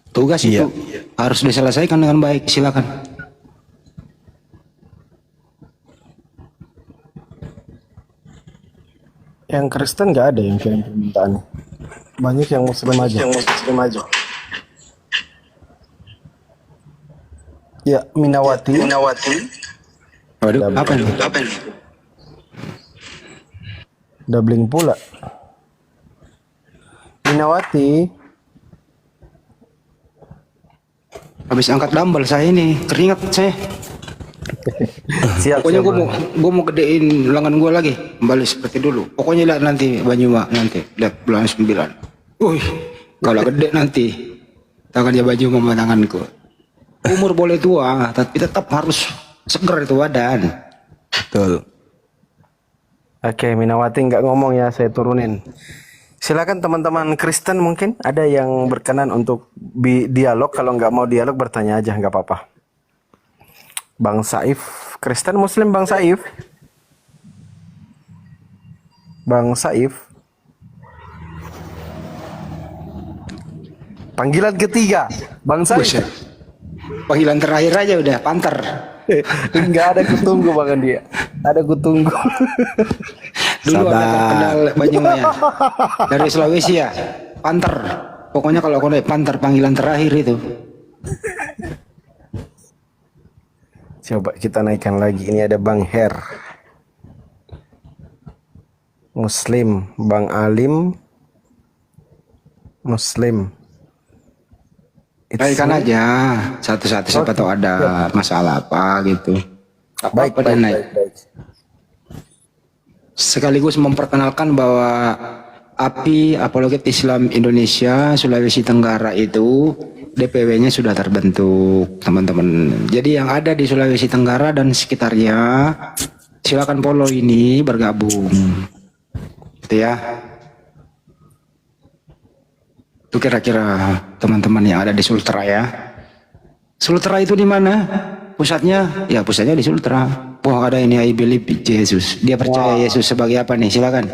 Tugas Iya. itu harus diselesaikan dengan baik. Silakan. Yang Kristen nggak ada yang kirim permintaan. Banyak yang Muslim aja. Ya, Minawati. Waduh, apa nih? Doubling pula. Minawati. Habis angkat dumbbell saya ini keringat saya. Siap. Pokoknya siap, gue mau gedein lengan gue lagi, kembali seperti dulu. Pokoknya lihat nanti Banyuma nanti lihat bulan 9. Wih, kalau gede nanti tangannya Banyuma sama tanganku. Umur boleh tua, tapi tetap harus seger itu badan. Betul. Oke, Minawati nggak ngomong ya, saya turunin. Silakan teman-teman Kristen mungkin ada yang berkenan untuk dialog. Kalau nggak mau dialog bertanya aja, nggak apa-apa. Bang Saif, Kristen Muslim Bang Saif. Bang Saif. Panggilan ketiga, Bang Saif. Buset. Panggilan terakhir aja udah panter. Enggak ada kutunggu Bang dia. Ada kutunggu. Dulu ada kenal Banyuma ya. Dari Sulawesi ya. Panter. Pokoknya kalau kau panter panggilan terakhir itu. Coba kita naikkan lagi. Ini ada Bang Her. Muslim, Bang Alim. Muslim. Baikkan aja satu-satu siapa tahu ada masalah apa gitu. Baik. Sekaligus memperkenalkan bahwa API Apologet Islam Indonesia Sulawesi Tenggara itu DPW-nya sudah terbentuk, teman-teman. Jadi yang ada di Sulawesi Tenggara dan sekitarnya silakan follow ini bergabung. Gitu ya. Itu kira-kira teman-teman yang ada di Sultra ya. Sultra itu di mana? Pusatnya? Ya pusatnya di Sultra. Wah ada ini I believe Jesus. Dia percaya Yesus sebagai apa nih? Silakan.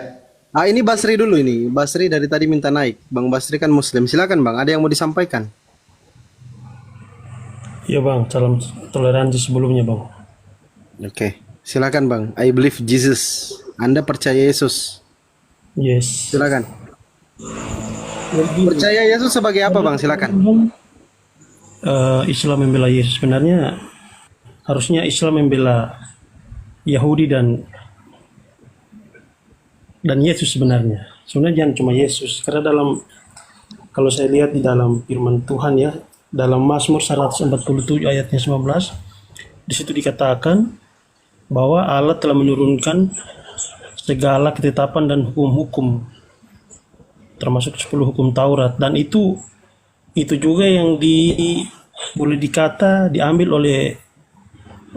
Ah ini Basri dulu ini. Basri dari tadi minta naik. Bang Basri kan Muslim. Silakan Bang. Ada yang mau disampaikan? Iya bang, salam toleransi sebelumnya bang. Oke. Silakan Bang. I believe Jesus. Anda percaya Yesus. Yes. Silakan. Percaya Yesus sebagai apa Bang? Silakan. Islam membela Yesus. Sebenarnya harusnya Islam membela Yahudi dan Yesus sebenarnya. Sebenarnya jangan cuma Yesus. Karena kalau saya lihat di dalam firman Tuhan ya, dalam Mazmur 147 ayatnya 19, di situ dikatakan bahwa Allah telah menurunkan segala ketetapan dan hukum-hukum, termasuk 10 hukum Taurat, dan itu juga yang boleh dikata diambil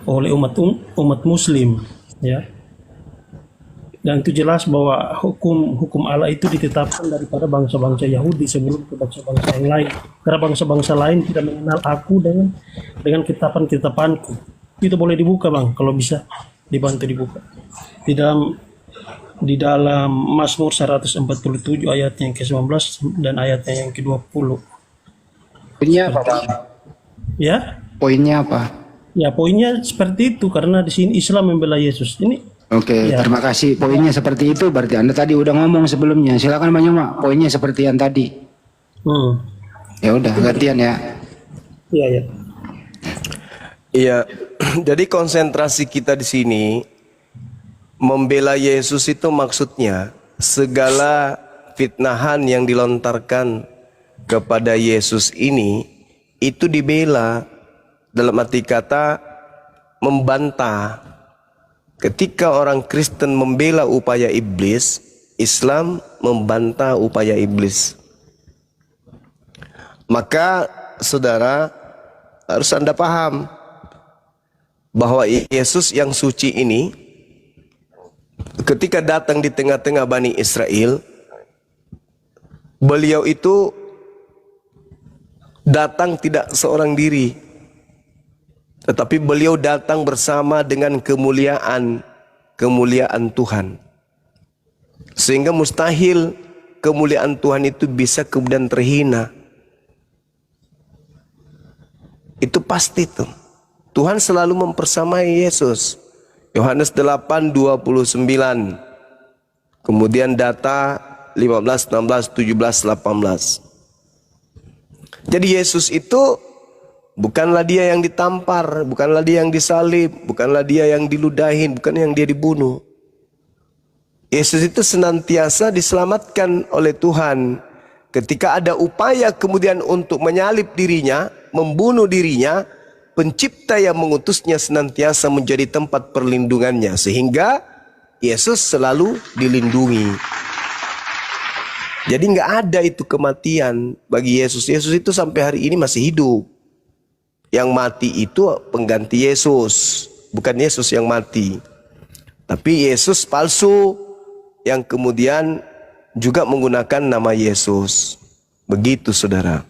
oleh umat Muslim ya. Dan itu jelas bahwa hukum Allah itu ditetapkan daripada bangsa-bangsa Yahudi sebelum ke bangsa-bangsa yang lain. Karena bangsa-bangsa lain tidak mengenal aku dengan ketetapan-ketetapanku. Itu boleh dibuka bang, kalau bisa dibantu dibuka. Di dalam Mazmur 147 ayatnya yang ke-19 dan ayatnya yang ke-20. Poinnya apa Pak? Ya? Poinnya apa? Ya poinnya seperti itu karena di sini Islam membela Yesus. Ini Oke, ya. terima kasih. Poinnya seperti itu berarti Anda tadi udah ngomong sebelumnya. Silakan Banyuma. Poinnya seperti yang tadi. Ya udah gantian ya. Iya ya. Iya, Jadi konsentrasi kita di sini membela Yesus itu maksudnya segala fitnahan yang dilontarkan kepada Yesus ini itu dibela, dalam arti kata membantah. Ketika orang Kristen membela upaya iblis, Islam membantah upaya iblis. Maka saudara harus Anda paham bahwa Yesus yang suci ini ketika datang di tengah-tengah Bani Israel, beliau itu datang tidak seorang diri, tetapi beliau datang bersama dengan kemuliaan Tuhan. Sehingga mustahil kemuliaan Tuhan itu bisa kemudian terhina. Itu pasti tuh. Tuhan selalu mempersamai Yesus. Yohanes 8:29. Kemudian data 15, 16, 17, 18. Jadi Yesus itu bukanlah dia yang ditampar, bukanlah dia yang disalib, bukanlah dia yang diludahin, bukan yang dia dibunuh. Yesus itu senantiasa diselamatkan oleh Tuhan. Ketika ada upaya kemudian untuk menyalib dirinya, membunuh dirinya, Pencipta yang mengutusnya senantiasa menjadi tempat perlindungannya, sehingga Yesus selalu dilindungi. Jadi nggak ada itu kematian bagi Yesus. Yesus itu sampai hari ini masih hidup. Yang mati itu pengganti Yesus, bukan Yesus yang mati. Tapi Yesus palsu yang kemudian juga menggunakan nama Yesus. Begitu saudara.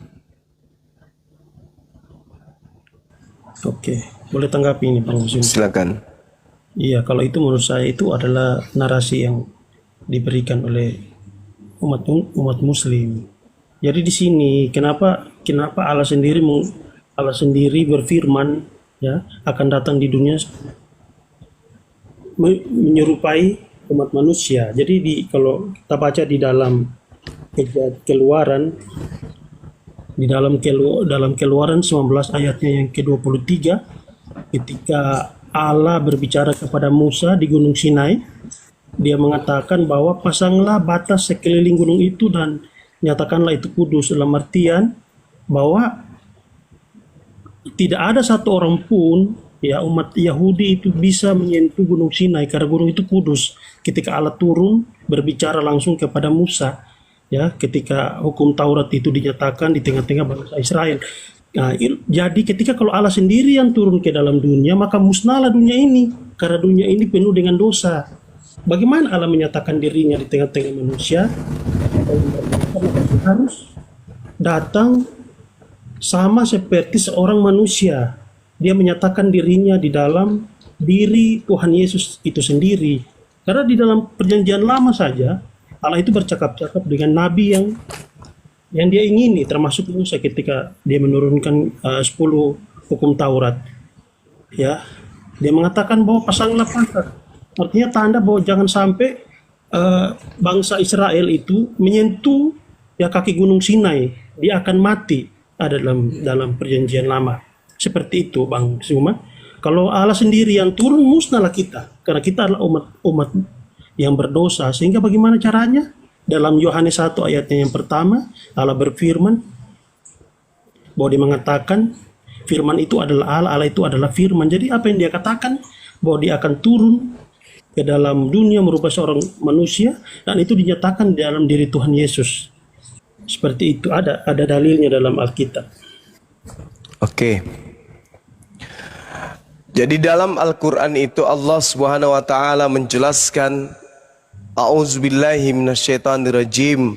Oke, boleh tanggapi ini Bang Muslim? Silakan. Iya, kalau itu menurut saya itu adalah narasi yang diberikan oleh umat Muslim. Jadi di sini kenapa Allah sendiri berfirman ya akan datang di dunia menyerupai umat manusia. Jadi kalau kita baca di dalam Keluaran, di dalam Keluaran 19 ayatnya yang ke-23, ketika Allah berbicara kepada Musa di Gunung Sinai, dia mengatakan bahwa pasanglah batas sekeliling gunung itu dan nyatakanlah itu kudus, dalam artian bahwa tidak ada satu orang pun ya umat Yahudi itu bisa menyentuh Gunung Sinai karena gunung itu kudus. Ketika Allah turun berbicara langsung kepada Musa, ya, ketika hukum Taurat itu dinyatakan di tengah-tengah bangsa Israel. Nah, jadi ketika kalau Allah sendiri yang turun ke dalam dunia, maka musnahlah dunia ini karena dunia ini penuh dengan dosa. Bagaimana Allah menyatakan dirinya di tengah-tengah manusia? Harus datang sama seperti seorang manusia. Dia menyatakan dirinya di dalam diri Tuhan Yesus itu sendiri. Karena di dalam perjanjian lama saja Allah itu bercakap-cakap dengan nabi yang dia ingini, termasuk Musa ketika dia menurunkan 10 hukum Taurat. Ya, dia mengatakan bahwa pasanglah pagar. Artinya tanda bahwa jangan sampai bangsa Israel itu menyentuh ya kaki Gunung Sinai, dia akan mati. Ada dalam perjanjian lama. Seperti itu Bang Suma. Kalau Allah sendiri yang turun, musnahlah kita, karena kita adalah umat yang berdosa. Sehingga bagaimana caranya? Dalam Yohanes 1 ayatnya yang pertama, Allah berfirman bahwa dia mengatakan firman itu adalah Allah, Allah itu adalah firman. Jadi apa yang dia katakan bahwa dia akan turun ke dalam dunia merupakan seorang manusia, dan itu dinyatakan di dalam diri Tuhan Yesus. Seperti itu, ada dalilnya dalam Alkitab. Oke. Jadi dalam Al-Quran itu Allah Subhanahu wa taala menjelaskan, A'udzubillahi minasyaitonirrajim.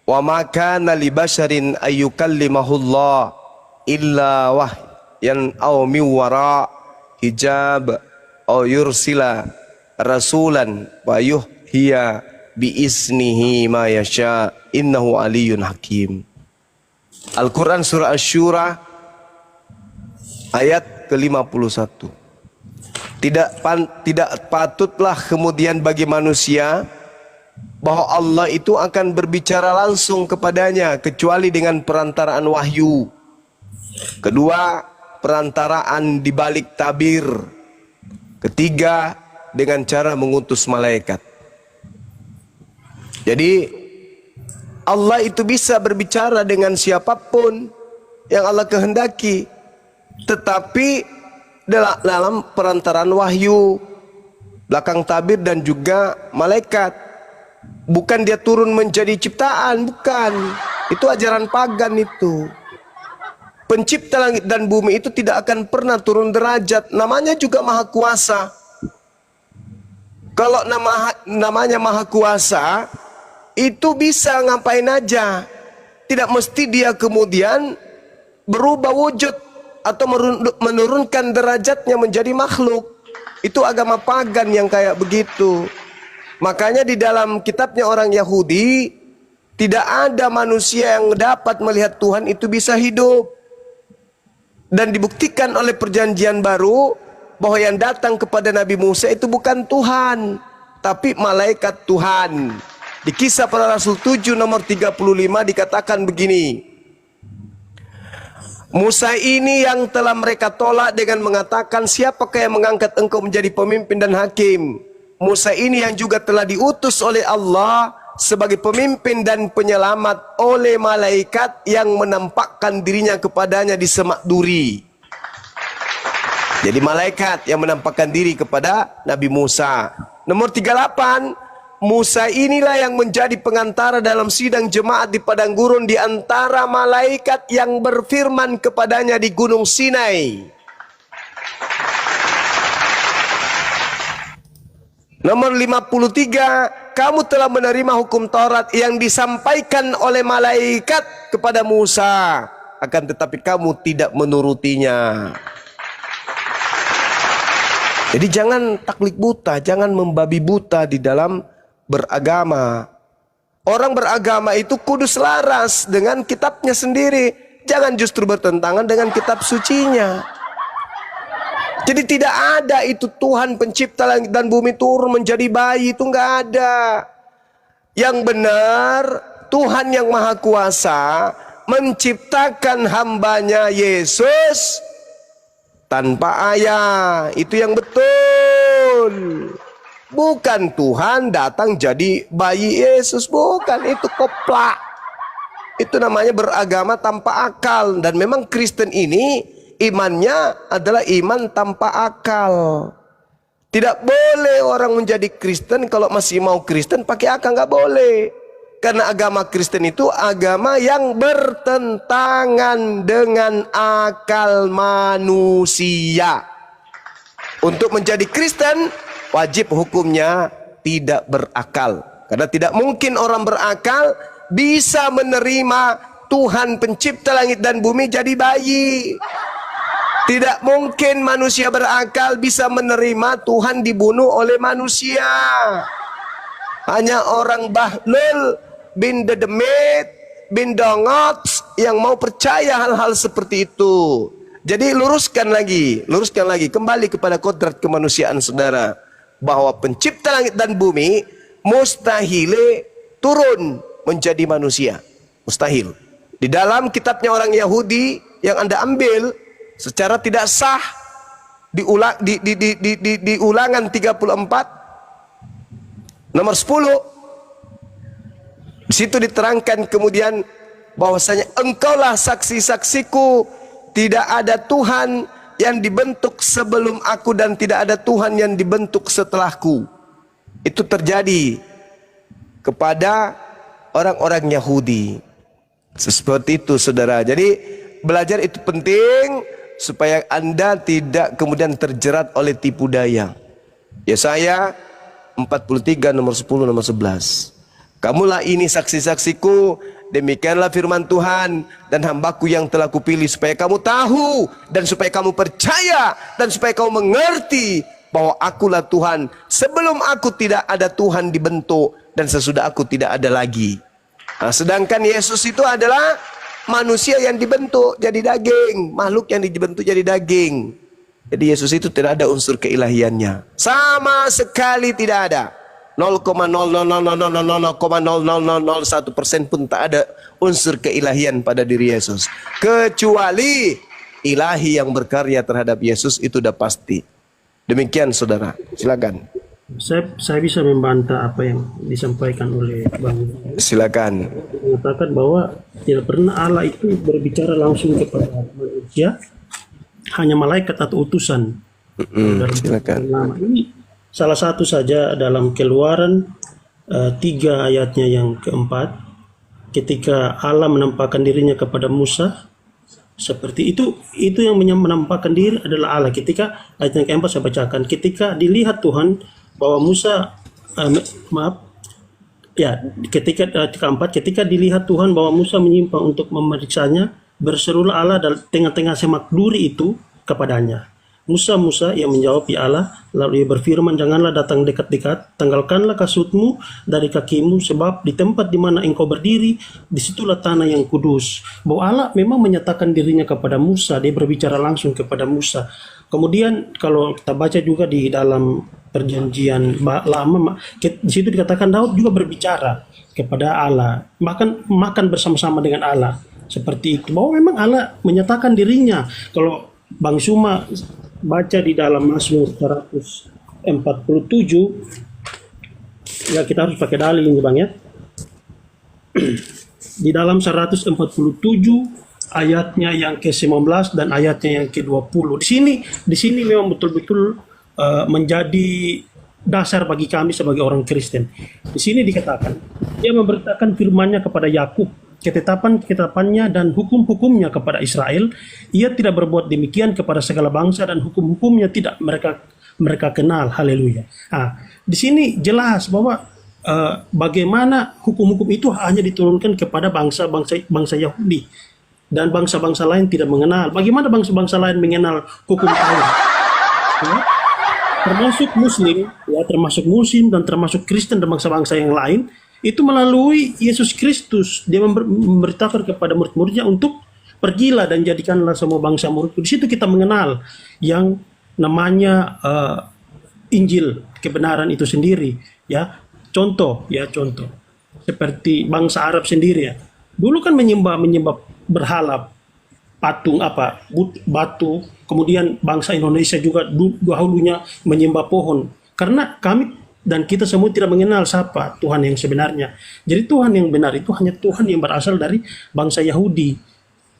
Wa ma kana li basharin ayyukallimahullah illa wahyan aw min wara hijab aw yursila rasulan wa yuhya bi isnihi ma yasha innahu aliyyun hakim. Al-Quran surah Asy-Syura ayat ke-51. Tidak patutlah kemudian bagi manusia bahwa Allah itu akan berbicara langsung kepadanya kecuali dengan perantaraan wahyu. Kedua, perantaraan di balik tabir. Ketiga, dengan cara mengutus malaikat. Jadi Allah itu bisa berbicara dengan siapapun yang Allah kehendaki, tetapi dalam perantaraan wahyu, belakang tabir dan juga malaikat. Bukan dia turun menjadi ciptaan, bukan. Itu ajaran pagan itu. Pencipta langit dan bumi itu tidak akan pernah turun derajat. Namanya juga Maha Kuasa. Kalau namanya Maha Kuasa, itu bisa ngapain aja. Tidak mesti dia kemudian berubah wujud atau menurunkan derajatnya menjadi makhluk. Itu agama pagan yang kayak begitu. Makanya di dalam kitabnya orang Yahudi, tidak ada manusia yang dapat melihat Tuhan itu bisa hidup. Dan dibuktikan oleh perjanjian baru bahwa yang datang kepada Nabi Musa itu bukan Tuhan, tapi malaikat Tuhan. Di Kisah Para Rasul 7 nomor 35 dikatakan begini, Musa ini yang telah mereka tolak dengan mengatakan, siapakah yang mengangkat engkau menjadi pemimpin dan hakim? Musa ini yang juga telah diutus oleh Allah sebagai pemimpin dan penyelamat oleh malaikat yang menampakkan dirinya kepadanya di semak duri. Jadi malaikat yang menampakkan diri kepada Nabi Musa. Nomor 38, Musa inilah yang menjadi pengantara dalam sidang jemaat di padang gurun di antara malaikat yang berfirman kepadanya di Gunung Sinai. Nomor 53, kamu telah menerima hukum Taurat yang disampaikan oleh malaikat kepada Musa, akan tetapi kamu tidak menurutinya. Jadi jangan taklid buta, jangan membabi buta di dalam beragama. Orang beragama itu kudu selaras dengan kitabnya sendiri, jangan justru bertentangan dengan kitab sucinya. Jadi tidak ada itu Tuhan pencipta langit dan bumi turun menjadi bayi, itu enggak ada. Yang benar Tuhan yang Maha Kuasa menciptakan hambanya Yesus tanpa ayah, itu yang betul. Bukan Tuhan datang jadi bayi Yesus, bukan, itu koplak. Itu namanya beragama tanpa akal. Dan memang Kristen ini imannya adalah iman tanpa akal. Tidak boleh orang menjadi Kristen kalau masih mau Kristen pakai akal, nggak boleh. Karena agama Kristen itu agama yang bertentangan dengan akal manusia. Untuk menjadi Kristen wajib hukumnya tidak berakal. Karena tidak mungkin orang berakal bisa menerima Tuhan pencipta langit dan bumi jadi bayi. Tidak mungkin manusia berakal bisa menerima Tuhan dibunuh oleh manusia. Hanya orang bahlul bin dedemit bin dongot yang mau percaya hal-hal seperti itu. Jadi luruskan lagi, kembali kepada kodrat kemanusiaan saudara, bahwa pencipta langit dan bumi mustahil turun menjadi manusia, mustahil. Di dalam kitabnya orang Yahudi yang Anda ambil secara tidak sah di Ulangan 34 nomor 10, di situ diterangkan kemudian bahwasanya engkaulah saksi-saksiku, tidak ada Tuhan yang dibentuk sebelum aku dan tidak ada Tuhan yang dibentuk setelahku. Itu terjadi kepada orang-orang Yahudi seperti itu saudara. Jadi belajar itu penting supaya Anda tidak kemudian terjerat oleh tipu daya. Yesaya 43 nomor 10 nomor 11. Kamulah ini saksi-saksiku, demikianlah firman Tuhan, dan hambaku yang telah kupilih, supaya kamu tahu dan supaya kamu percaya dan supaya kamu mengerti bahwa akulah Tuhan. Sebelum aku tidak ada Tuhan dibentuk, dan sesudah aku tidak ada lagi. Nah, sedangkan Yesus itu adalah manusia yang dibentuk jadi daging, makhluk yang dibentuk jadi daging. Jadi Yesus itu tidak ada unsur keilahiannya, sama sekali tidak ada. 0,000000001% pun tak ada unsur keilahian pada diri Yesus, kecuali ilahi yang berkarya terhadap Yesus itu udah pasti. Demikian saudara, silakan. Saya bisa membantah apa yang disampaikan oleh Bang. Silakan. Mengatakan bahwa tidak pernah Allah itu berbicara langsung kepada manusia, hanya malaikat atau utusan. Silakan. Lama ini salah satu saja dalam Keluaran 3 ayatnya yang keempat, ketika Allah menampakkan dirinya kepada Musa seperti itu yang menampakkan diri adalah Allah. Ketika ayat yang keempat saya bacakan, ketika dilihat Tuhan bahwa Musa ketika dilihat Tuhan bahwa Musa menyimpang untuk memeriksanya, berserulah Allah dari tengah-tengah semak duri itu kepadanya, Musa, Musa, yang menjawab, ya Allah. Lalu ia berfirman, janganlah datang dekat-dekat, tanggalkanlah kasutmu dari kakimu, sebab di tempat di mana engkau berdiri, disitulah tanah yang kudus. Bahwa Allah memang menyatakan dirinya kepada Musa, dia berbicara langsung kepada Musa. Kemudian kalau kita baca juga di dalam perjanjian lama, di situ dikatakan Daud juga berbicara kepada Allah, makan bersama-sama dengan Allah. Seperti itu, bahwa memang Allah menyatakan dirinya. Kalau Bang Suma baca di dalam Mazmur 147, ya kita harus pakai dalil ini Bang ya. Di dalam 147 ayatnya yang ke-19 dan ayatnya yang ke-20. Di sini memang betul-betul menjadi dasar bagi kami sebagai orang Kristen. Di sini dikatakan, dia memberitakan firman-Nya kepada Yakub, ketetapan-ketetapannya dan hukum-hukumnya kepada Israel. Ia tidak berbuat demikian kepada segala bangsa, dan hukum-hukumnya tidak mereka kenal. Haleluya. Di sini jelas bahwa bagaimana hukum-hukum itu hanya diturunkan kepada bangsa Yahudi, dan bangsa-bangsa lain tidak mengenal. Bagaimana bangsa-bangsa lain mengenal hukum Taurat? Ya? Termasuk Muslim, ya, termasuk Muslim dan termasuk Kristen dan bangsa-bangsa yang lain, itu melalui Yesus Kristus. Dia memberitakan kepada murid-muridnya untuk pergilah dan jadikanlah semua bangsa muridku. Di situ kita mengenal yang namanya Injil, kebenaran itu sendiri. Ya, contoh seperti bangsa Arab sendiri ya. Dulu kan menyembah berhala, patung batu. Kemudian bangsa Indonesia juga dahulunya menyembah pohon. Karena kami dan kita semua tidak mengenal siapa Tuhan yang sebenarnya. Jadi Tuhan yang benar itu hanya Tuhan yang berasal dari bangsa Yahudi.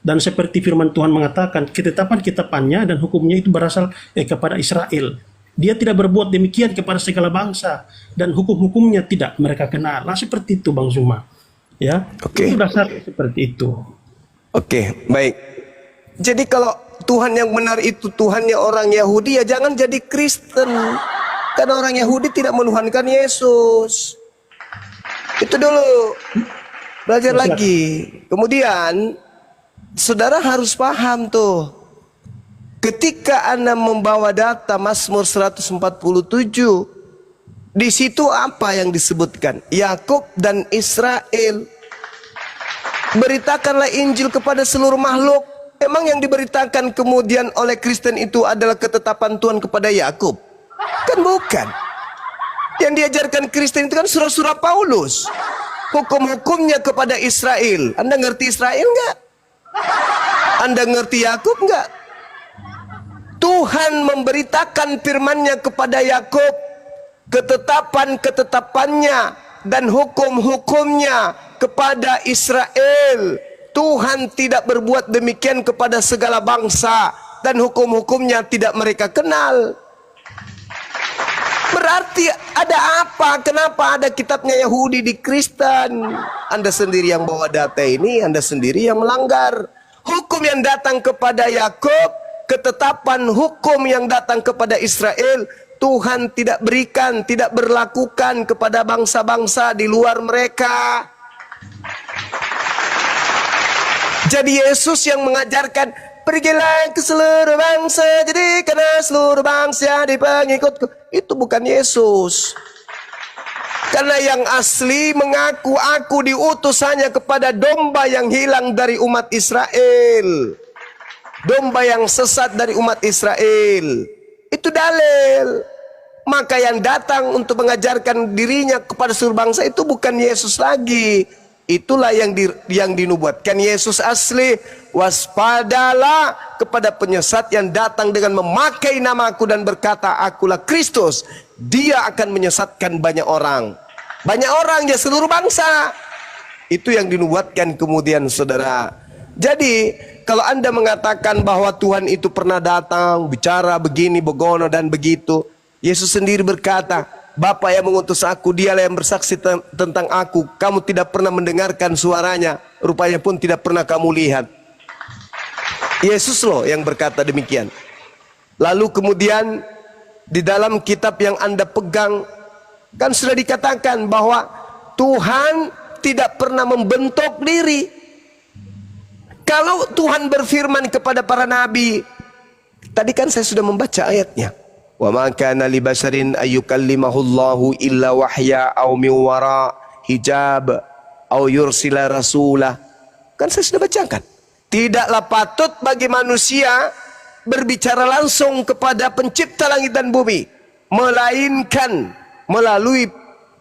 Dan seperti firman Tuhan mengatakan, ketetapan-ketetapannya dan hukumnya itu berasal kepada Israel. Dia tidak berbuat demikian kepada segala bangsa, dan hukum-hukumnya tidak mereka kenal. Nah, seperti itu Bang Zuma. Ya, itu dasar seperti itu. Oke, baik. Jadi kalau Tuhan yang benar itu Tuhannya orang Yahudi, ya jangan jadi Kristen. Karena orang Yahudi tidak menuhankan Yesus. Itu dulu. Belajar lagi. Kemudian, saudara harus paham tuh. Ketika Anda membawa data Mazmur 147, di situ apa yang disebutkan? Yakub dan Israel. Beritakanlah Injil kepada seluruh makhluk. Emang yang diberitakan kemudian oleh Kristen itu adalah ketetapan Tuhan kepada Yakub? Kan bukan. Yang diajarkan Kristen itu kan surah-surah Paulus. Hukum-hukumnya kepada Israel. Anda ngerti Israel enggak? Anda ngerti Yakub enggak? Tuhan memberitakan firman-Nya kepada Yakub, ketetapan-ketetapannya dan hukum-hukumnya kepada Israel. Tuhan tidak berbuat demikian kepada segala bangsa, dan hukum-hukumnya tidak mereka kenal. Berarti ada apa? Kenapa ada kitabnya Yahudi di Kristen? Anda sendiri yang bawa data ini, Anda sendiri yang melanggar. Hukum yang datang kepada Yakub, ketetapan hukum yang datang kepada Israel, Tuhan tidak berikan, tidak berlakukan kepada bangsa-bangsa di luar mereka. Jadi Yesus yang mengajarkan, pergilah ke seluruh bangsa, jadikanlah seluruh bangsa di pengikutku. Itu bukan Yesus. Karena yang asli mengaku aku diutus hanya kepada domba yang hilang dari umat Israel. Domba yang sesat dari umat Israel. Itu dalil. Maka yang datang untuk mengajarkan dirinya kepada seluruh bangsa itu bukan Yesus lagi. Itulah yang dinubuatkan Yesus asli. Waspadalah kepada penyesat yang datang dengan memakai namaku dan berkata, akulah Kristus. Dia akan menyesatkan banyak orang. Banyak orang ya, seluruh bangsa. Itu yang dinubuatkan kemudian, saudara. Jadi kalau Anda mengatakan bahwa Tuhan itu pernah datang, bicara begini, begono dan begitu, Yesus sendiri berkata, Bapa yang mengutus aku, dialah yang bersaksi tentang aku. Kamu tidak pernah mendengarkan suaranya, rupanya pun tidak pernah kamu lihat. Yesus loh yang berkata demikian. Lalu kemudian di dalam kitab yang Anda pegang, kan sudah dikatakan bahwa Tuhan tidak pernah membentuk diri. Kalau Tuhan berfirman kepada para nabi, tadi kan saya sudah membaca ayatnya. Wa ma kana li basharin ayyukallimahullahu illa wahya aw min wara hijab aw yursila rasulah. Kan saya sudah bacakan. Tidaklah patut bagi manusia berbicara langsung kepada pencipta langit dan bumi, melainkan melalui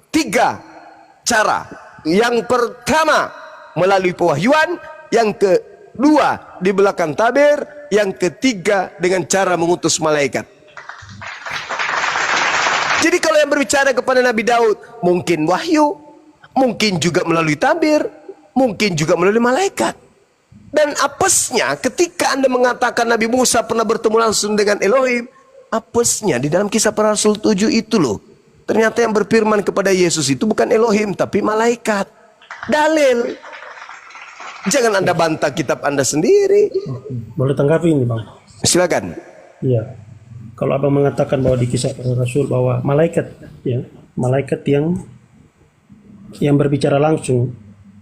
3 cara. Yang pertama melalui pewahyuan, yang kedua di belakang tabir, yang ketiga dengan cara mengutus malaikat. Jadi kalau yang berbicara kepada Nabi Daud, mungkin wahyu, mungkin juga melalui tabir, mungkin juga melalui malaikat. Dan apesnya ketika Anda mengatakan Nabi Musa pernah bertemu langsung dengan Elohim, apesnya di dalam Kisah Para Rasul 7 itu loh, ternyata yang berfirman kepada Yesus itu bukan Elohim tapi malaikat. Dalil. Jangan Anda bantah kitab Anda sendiri. Boleh tanggapi ini, Bang? Silakan. Iya. Kalau Abang mengatakan bahwa di Kisah Para Rasul bahwa malaikat, ya, malaikat yang berbicara langsung.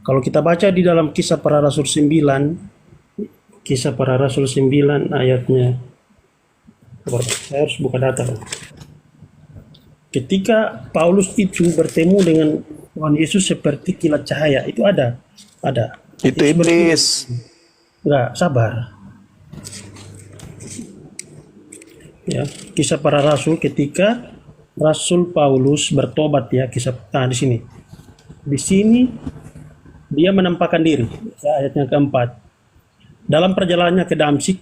Kalau kita baca di dalam Kisah Para Rasul 9, Kisah Para Rasul 9 ayatnya, saya harus buka data. Ketika Paulus itu bertemu dengan Tuhan Yesus seperti kilat cahaya, itu ada. Itu iblis. Enggak, sabar. Ya, Kisah Para Rasul ketika Rasul Paulus bertobat, ya, di sini. Di sini dia menampakkan diri, ya, ayatnya keempat. Dalam perjalanannya ke Damsyik,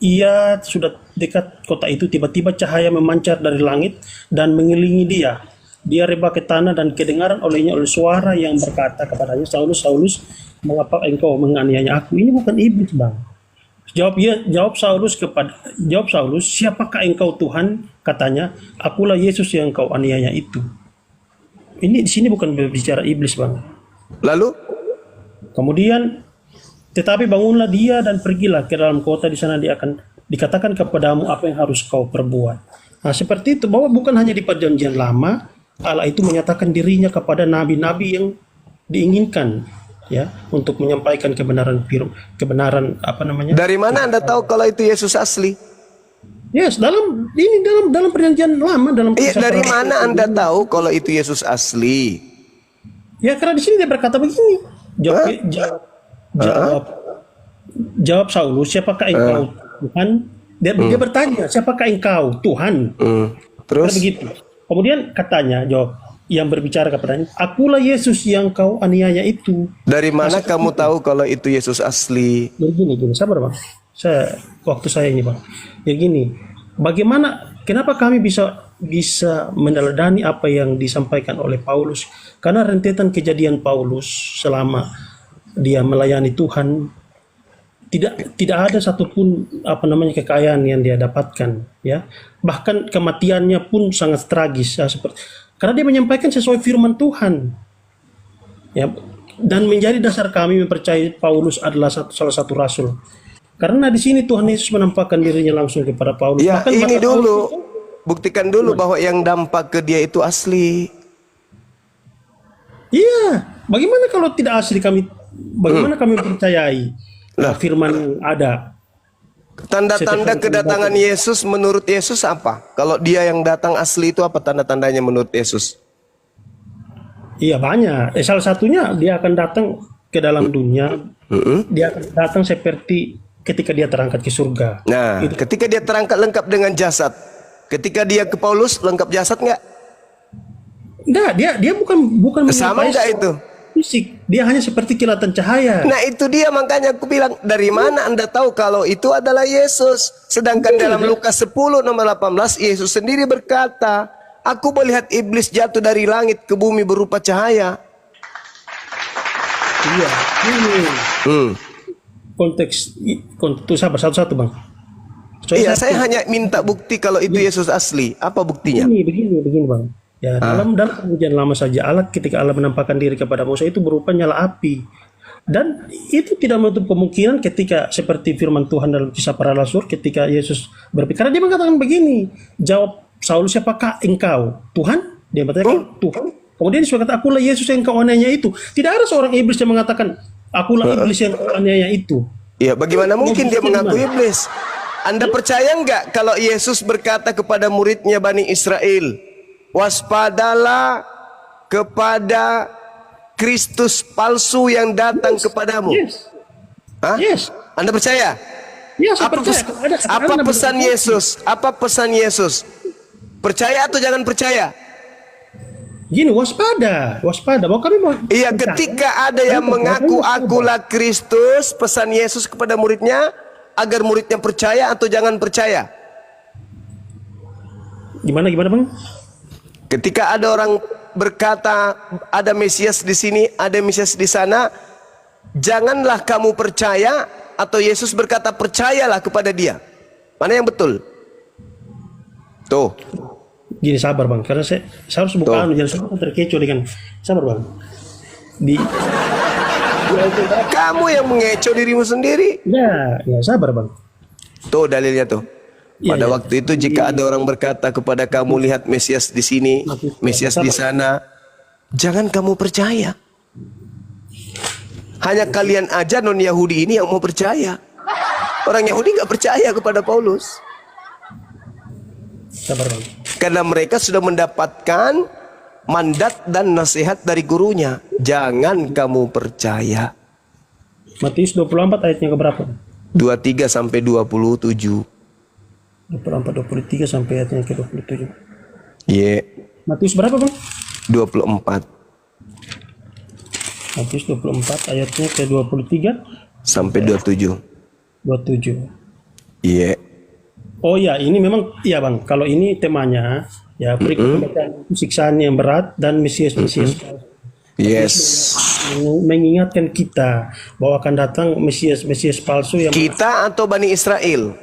ia sudah dekat kota itu, tiba-tiba cahaya memancar dari langit dan mengelilingi dia. Dia rebah ke tanah dan kedengaran oleh suara yang berkata kepadanya, Saulus, Saulus, mengapa engkau menganiaya aku? Ini bukan iblis, Bang. Jawab Saulus, siapakah engkau Tuhan? Katanya, akulah Yesus yang kau aniaya itu. Ini di sini bukan berbicara iblis, Bang. Lalu kemudian, tetapi bangunlah dia dan pergilah ke dalam kota, di sana dia akan dikatakan kepadamu apa yang harus kau perbuat. Nah, seperti itu, bahwa bukan hanya di perjanjian lama Allah itu menyatakan dirinya kepada nabi-nabi yang diinginkan, ya, untuk menyampaikan kebenaran apa namanya? Dari mana Anda tahu kalau itu Yesus asli? Yes, dalam perjanjian lama, dalam dari mana Anda tahu kalau itu Yesus asli? Ya, karena di sini dia berkata begini. Jawab Saulus, siapakah engkau Tuhan? Dia bertanya, siapakah engkau Tuhan? Terus begitu. Kemudian katanya, jawab yang berbicara kepadanya, akulah Yesus yang kau aniaya itu. Dari mana kamu tahu kalau itu Yesus asli? Jadi gini, sabar, Bang. Waktu saya ini, Bang. Ya gini, kenapa kami bisa meneladani apa yang disampaikan oleh Paulus? Karena rentetan kejadian Paulus selama dia melayani Tuhan, tidak ada satupun kekayaan yang dia dapatkan, ya. Bahkan kematiannya pun sangat tragis, ya, karena dia menyampaikan sesuai firman Tuhan, ya, dan menjadi dasar kami mempercayai Paulus adalah salah satu rasul. Karena di sini Tuhan Yesus menampakkan dirinya langsung kepada Paulus. Ya, bahkan ini dulu Paulus, buktikan dulu bahwa yang dampak ke dia itu asli. iya, bagaimana kalau tidak asli bagaimana kami percayai firman yang ada? Tanda-tanda kedatangan Yesus menurut Yesus apa? Kalau dia yang datang asli itu apa tanda-tandanya menurut Yesus? Iya, banyak. Salah satunya dia akan datang ke dalam dunia. Dia akan datang seperti ketika dia terangkat ke surga. Nah, ketika dia terangkat lengkap dengan jasad. Ketika dia ke Paulus lengkap jasad nggak? Enggak, dia bukan sama nggak itu? fisik, dia hanya seperti kilatan cahaya. Nah itu dia, makanya aku bilang, dari mana Anda tahu kalau itu adalah Yesus? Sedangkan dalam Lukas 10 nomor 18, Yesus sendiri berkata, aku melihat iblis jatuh dari langit ke bumi berupa cahaya. Iya, ini konteks itu sabar satu-satu bang. Iya, saya hanya minta bukti kalau itu Yesus asli. Apa buktinya? Begini bang. Ya, dalam perjanjian lama saja Allah ketika Allah menampakkan diri kepada Musa itu berupa nyala api. Dan itu tidak menutup kemungkinan ketika seperti firman Tuhan dalam Kisah Para Rasul ketika Yesus berpikir, karena dia mengatakan begini, jawab Saulus, siapakah engkau? Tuhan? Dia mengatakan Tuhan. Kemudian dia berkata, akulah Yesus yang kau aniaya itu. Tidak ada seorang iblis yang mengatakan, akulah iblis yang kau aniaya itu. Ya, bagaimana mungkin dia mengaku iblis? Anda percaya enggak kalau Yesus berkata kepada muridnya Bani Israel, waspadalah kepada Kristus palsu yang datang kepadamu. Hah? Anda percaya? Ya, saya percaya. Apa pesan Yesus? Apa pesan Yesus? Percaya atau jangan percaya? Gini, waspada. Bahwa kami mau. Iya, ketika ada yang mengaku akulah Kristus, pesan Yesus kepada muridnya agar muridnya percaya atau jangan percaya. Gimana bang? Ketika ada orang berkata ada Mesias di sini, ada Mesias di sana, janganlah kamu percaya, atau Yesus berkata percayalah kepada dia. Mana yang betul? Tuh. Gini, sabar bang, karena saya harus buka jangan sampai terkecoh dengan sabar bang. Kamu yang mengecoh dirimu sendiri. Ya sabar bang. Tuh dalilnya tuh. Pada waktu itu jika ada orang berkata kepada kamu, lihat Mesias di sini, Mesias di sana, jangan kamu percaya. Hanya kalian aja non Yahudi ini yang mau percaya. Orang Yahudi nggak percaya kepada Paulus. Sabar bang. Karena mereka sudah mendapatkan mandat dan nasihat dari gurunya. Jangan kamu percaya. Matius 24 ayatnya keberapa? 23 sampai 27. 24, 23 sampai ayatnya ke 27. Iya. Matius berapa bang? 24 Matius 24 ayatnya ke 23 sampai 27. 27. Iya. Oh ya, ini memang iya bang. Kalau ini temanya ya berikut siksaan yang berat dan Mesias. Yes. Mengingatkan kita bahwa akan datang Mesias palsu yang kita atau Bani Israel.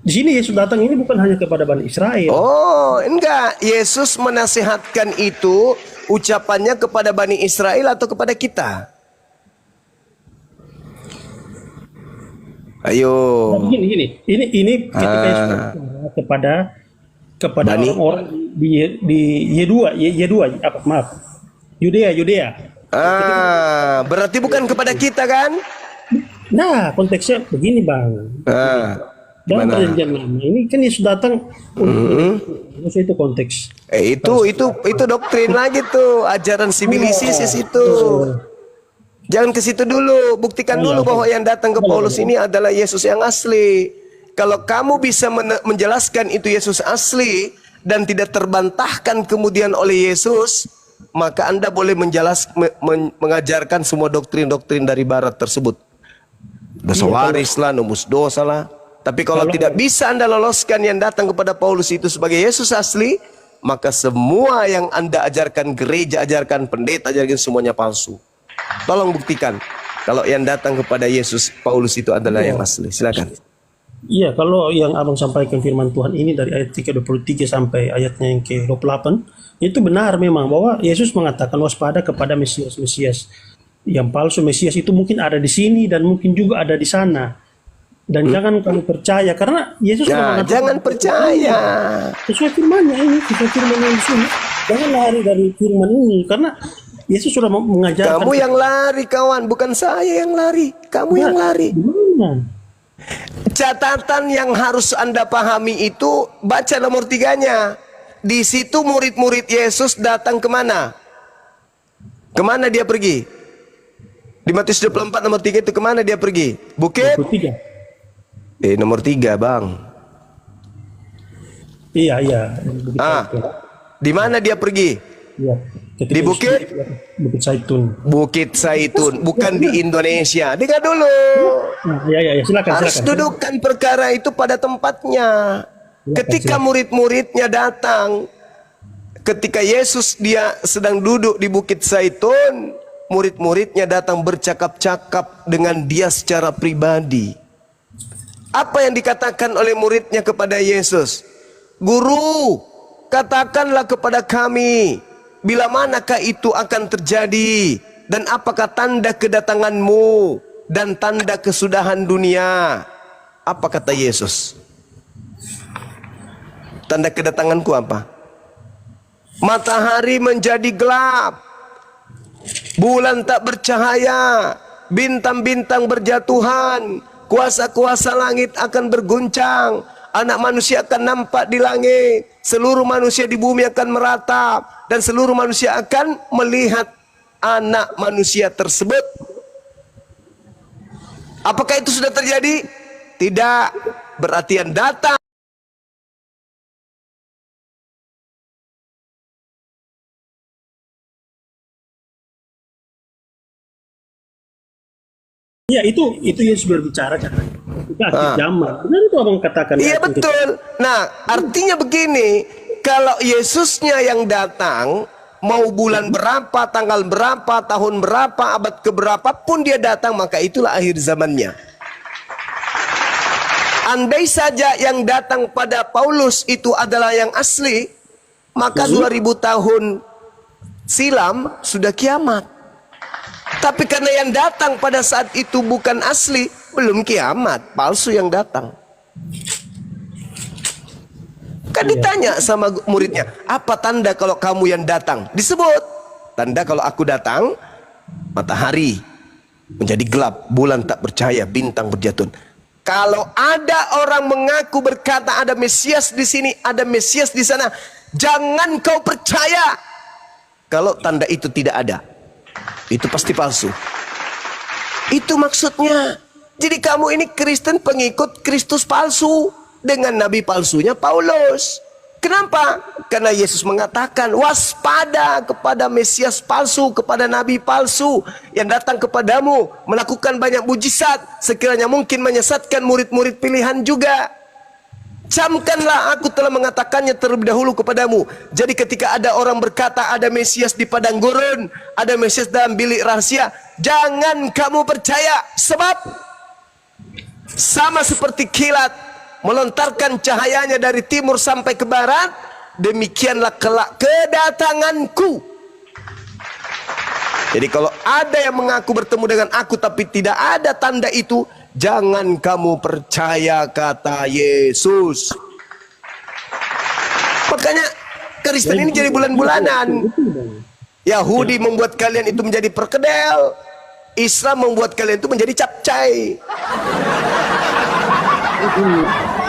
Di sini Yesus datang ini bukan hanya kepada Bani Israel. Oh, enggak. Yesus menasihatkan itu ucapannya kepada Bani Israel atau kepada kita? Ayo. Nah, gini. Ini ketika Yesus kepada orang-orang di Y2 apa maaf. Yudea. Berarti bukan kepada kita kan? Nah, konteksnya begini, Bang. Dalam perjanjian lama ini kan Yesus datang itu konteks. Itu doktrin lagi tuh, ajaran sibilisis itu. Jangan ke situ dulu, buktikan dulu bahwa yang datang ke Paulus ini adalah Yesus yang asli. Kalau kamu bisa menjelaskan itu Yesus asli dan tidak terbantahkan kemudian oleh Yesus, maka Anda boleh mengajarkan semua doktrin-doktrin dari barat tersebut. Dosa waris lah, numus dosa lah. Tapi kalau tidak bisa Anda loloskan yang datang kepada Paulus itu sebagai Yesus asli, maka semua yang Anda ajarkan, gereja ajarkan, pendeta ajarkan, semuanya palsu. Tolong buktikan kalau yang datang kepada Yesus Paulus itu adalah yang asli. Silakan. Iya, kalau yang abang sampaikan firman Tuhan ini dari ayat ke-23 sampai ayatnya yang ke-28, itu benar memang bahwa Yesus mengatakan waspada kepada Mesias yang palsu. Mesias itu mungkin ada di sini dan mungkin juga ada di sana. Dan jangan kamu percaya karena Yesus mengatakan jangan percaya. Sesuai firman-Nya ini, sesuai firman yang di sini. Jangan lari dari firman ini karena Yesus sudah mengajarkan. Kamu yang lari kawan, bukan saya yang lari. Kamu yang lari. Catatan yang harus Anda pahami itu, baca nomor 3-nya. Di situ murid-murid Yesus datang kemana? Kemana dia pergi? Di Matius 24 nomor 3 itu kemana dia pergi? Bukit? 23. Nomor 3 bang. Iya. Di mana dia pergi? Ya. Ketika Di Yesus Bukit? Bukit Zaitun. Bukit Zaitun, bukan di Indonesia. Dengar dulu. Nah, ya, silakan, Harus silakan. dudukkan perkara itu pada tempatnya. Ketika murid-muridnya datang, ketika Yesus dia sedang duduk di Bukit Zaitun, murid-muridnya datang bercakap-cakap dengan dia secara pribadi. Apa yang dikatakan oleh muridnya kepada Yesus? Guru, katakanlah kepada kami, bila manakah itu akan terjadi, dan apakah tanda kedatanganmu dan tanda kesudahan dunia? Apa kata Yesus? Tanda kedatanganku apa? Matahari menjadi gelap, bulan tak bercahaya, bintang-bintang berjatuhan, kuasa-kuasa langit akan berguncang, anak manusia akan nampak di langit, seluruh manusia di bumi akan meratap, dan seluruh manusia akan melihat anak manusia tersebut. Apakah itu sudah terjadi? Tidak. Berarti yang datang Iya, itu Yesus berbicara kan. Itu akhir zaman. Benar itu abang katakan. iya betul. Nah, artinya begini, kalau Yesusnya yang datang, mau bulan berapa, tanggal berapa, tahun berapa, abad keberapa pun dia datang, maka itulah akhir zamannya. Andai saja yang datang pada Paulus itu adalah yang asli, maka 2000 tahun silam sudah kiamat. Tapi karena yang datang pada saat itu bukan asli, belum kiamat, palsu yang datang. Kan ditanya sama muridnya, apa tanda kalau kamu yang datang? Disebut, tanda kalau aku datang, matahari menjadi gelap, bulan tak bercahaya, bintang berjatuhan. Kalau ada orang mengaku berkata ada Mesias di sini, ada Mesias di sana, jangan kau percaya kalau tanda itu tidak ada. Itu pasti palsu. Itu maksudnya. Jadi kamu ini Kristen pengikut Kristus palsu dengan nabi palsunya Paulus. Kenapa? Karena Yesus mengatakan waspada kepada Mesias palsu, kepada nabi palsu yang datang kepadamu melakukan banyak mujizat, sekiranya mungkin menyesatkan murid-murid pilihan juga. Camkanlah, aku telah mengatakannya terlebih dahulu kepadamu. Jadi ketika ada orang berkata ada Mesias di padang gurun, ada Mesias dalam bilik rahasia, jangan kamu percaya. Sebab sama seperti kilat melontarkan cahayanya dari timur sampai ke barat, demikianlah kelak kedatanganku. Jadi kalau ada yang mengaku bertemu dengan aku tapi tidak ada tanda itu, jangan kamu percaya, kata Yesus. Makanya Kristen ini jadi bulan-bulanan. Yahudi membuat kalian itu menjadi perkedel, Islam membuat kalian itu menjadi capcay.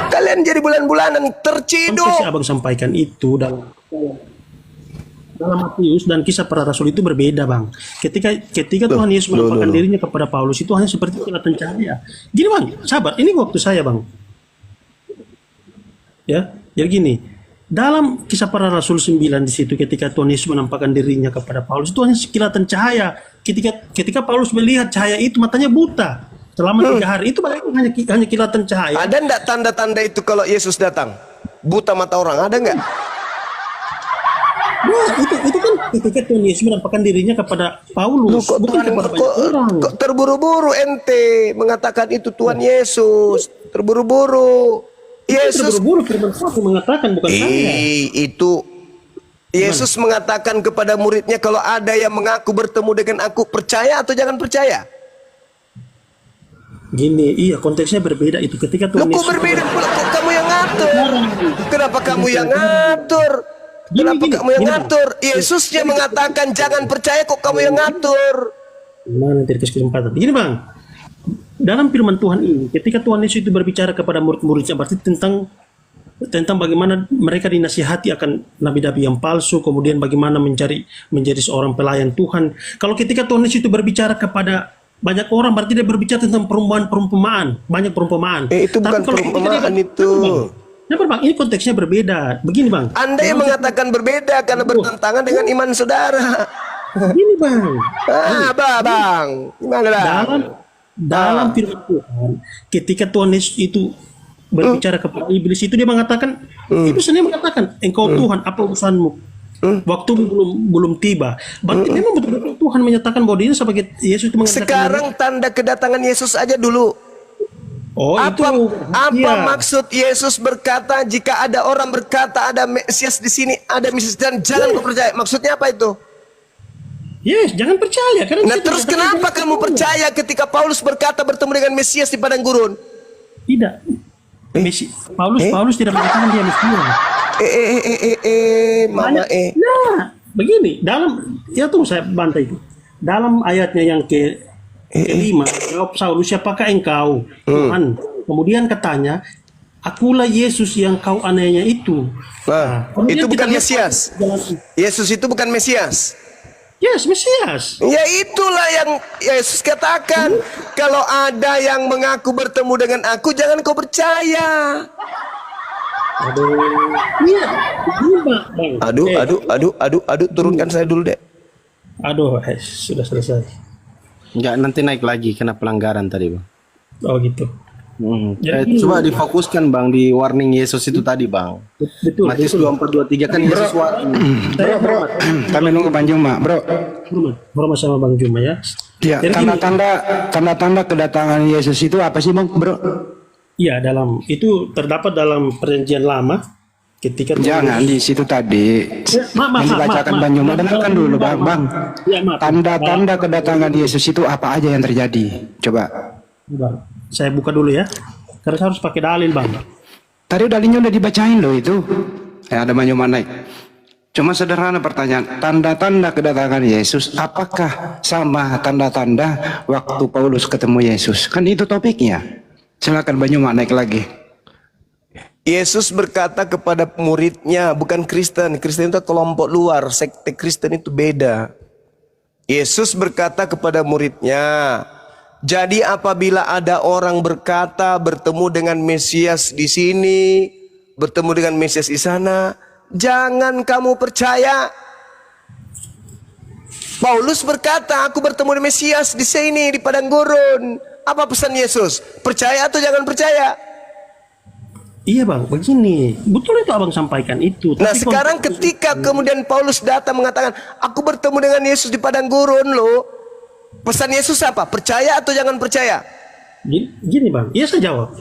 Kalian jadi bulan-bulanan terciduk. Konteks yang abang sampaikan itu dalam Matius dan kisah para rasul itu berbeda, bang. Ketika Tuhan Yesus menampakkan dirinya kepada Paulus itu hanya seperti kilatan cahaya. Gini bang, sabar, ini waktu saya bang. Ya, jadi gini. Dalam kisah para rasul 9 di situ, ketika Tuhan Yesus menampakkan dirinya kepada Paulus itu hanya kilatan cahaya. Ketika Paulus melihat cahaya itu, matanya buta selama 3 hari. Itu hanya kilatan cahaya. Ada enggak tanda-tanda itu kalau Yesus datang? Buta mata orang, ada enggak? Nah, itu kan ketika Tuhan Yesus menampakkan dirinya kepada Paulus, bukan kepada banyak orang. Kok terburu-buru ente mengatakan itu Tuhan Yesus? Terburu-buru. Yesus Terburu-buru firman Tuhan mengatakan, bukan saya. Itu Yesus mengatakan kepada muridnya, kalau ada yang mengaku bertemu dengan aku, percaya atau jangan percaya? Gini, iya konteksnya berbeda itu ketika Tuhan Loh, kok Yesus berbeda pula? Kok kamu yang ngatur? Kenapa kamu yang ngatur? Kenapa kamu yang ngatur? Yesusnya mengatakan jangan percaya, kok kamu yang ngatur? Nah, nanti dikasih kesempatan. Begini bang, dalam firman Tuhan ini, ketika Tuhan Yesus itu berbicara kepada murid-muridnya, berarti tentang bagaimana mereka dinasihati akan nabi-nabi yang palsu, kemudian bagaimana menjadi seorang pelayan Tuhan. Kalau ketika Tuhan Yesus itu berbicara kepada banyak orang, berarti dia berbicara tentang perumpamaan, banyak perumpamaan. Itu bukan Tapi kalau perumpamaan itu. Kenapa bang? Ini konteksnya berbeda. Begini bang. Anda yang mengatakan berbeda karena bertentangan dengan iman saudara. Begini bang. Bang. Gimana bang? Dalam firman Tuhan, ketika Tuhan Yesus itu berbicara kepada iblis itu dia mengatakan, iblis sendiri mengatakan, engkau Tuhan, apa urusanmu? Waktu belum tiba. Berarti memang betul-betul Tuhan menyatakan bahwa dia sebagai Yesus itu mengatakan. Sekarang tanda kedatangan Yesus aja dulu. Oh Apa iya. maksud Yesus berkata jika ada orang berkata ada Mesias di sini, ada Mesias dan jangan kau percaya? Maksudnya apa itu? Yes, jangan percaya. Karena Nah saya terus tidak kenapa percaya. kamu percaya ketika Paulus berkata bertemu dengan Mesias di padang gurun? Tidak. Paulus tidak mengatakan dia Mesias. Mama Nah, begini, tunggu saya bantai itu. Dalam ayatnya yang kelima, jawab Saulus, siapakah engkau? Tuhan. Kemudian katanya, akulah Yesus yang kau aniaya itu. Nah, kemudian itu kita bukan lihat Mesias. Yesus itu bukan Mesias. Yes, Mesias. Ya itulah yang Yesus katakan. Kalau ada yang mengaku bertemu dengan aku, jangan kau percaya. Iya, begini, Bang. Aduh, turunkan saya dulu deh. Aduh, sudah selesai. Enggak, nanti naik lagi kena pelanggaran tadi, Bang. Oh gitu. Jadi- Coba difokuskan Bang di warning Yesus itu tadi, Bang. Betul. Matius 24:23 kan Yesus warning. Bro, kami nunggu Bang Juma, bro. Hormat sama Bang Juma ya. Ya, Jadi gini, tanda-tanda kedatangan Yesus itu apa sih, Bang, bro? iya, itu terdapat dalam perjanjian lama ketika Jangan di situ tadi. Maaf, Yang dibacakan maaf, Bang Juma, maaf, dengarkan maaf, dulu, maaf, Bang. Bang. Ya, maaf. Tanda-tanda kedatangan Yesus itu apa aja yang terjadi? Coba. Bang, saya buka dulu ya. Karena saya harus pakai dalil, Bang. Tadi dalilnya udah dibacain loh itu. Ada Bang Juma naik. Cuma sederhana pertanyaan, tanda-tanda kedatangan Yesus apakah sama tanda-tanda waktu Paulus ketemu Yesus? Kan itu topiknya. Silakan Bang Juma naik lagi. Yesus berkata kepada muridnya, bukan Kristen. Kristen itu kelompok luar, sekte Kristen itu beda. Yesus berkata kepada muridnya, jadi apabila ada orang berkata bertemu dengan Mesias di sini, bertemu dengan Mesias di sana, jangan kamu percaya. Paulus berkata, aku bertemu dengan Mesias di sini di padang gurun. Apa pesan Yesus? Percaya atau jangan percaya? Iya, Bang, begini. Betul itu Abang sampaikan itu. Nah Tapi sekarang ketika kemudian Paulus datang mengatakan, aku bertemu dengan Yesus di padang gurun loh. Pesan Yesus apa? Percaya atau jangan percaya? Gini Bang, iya saya jawab.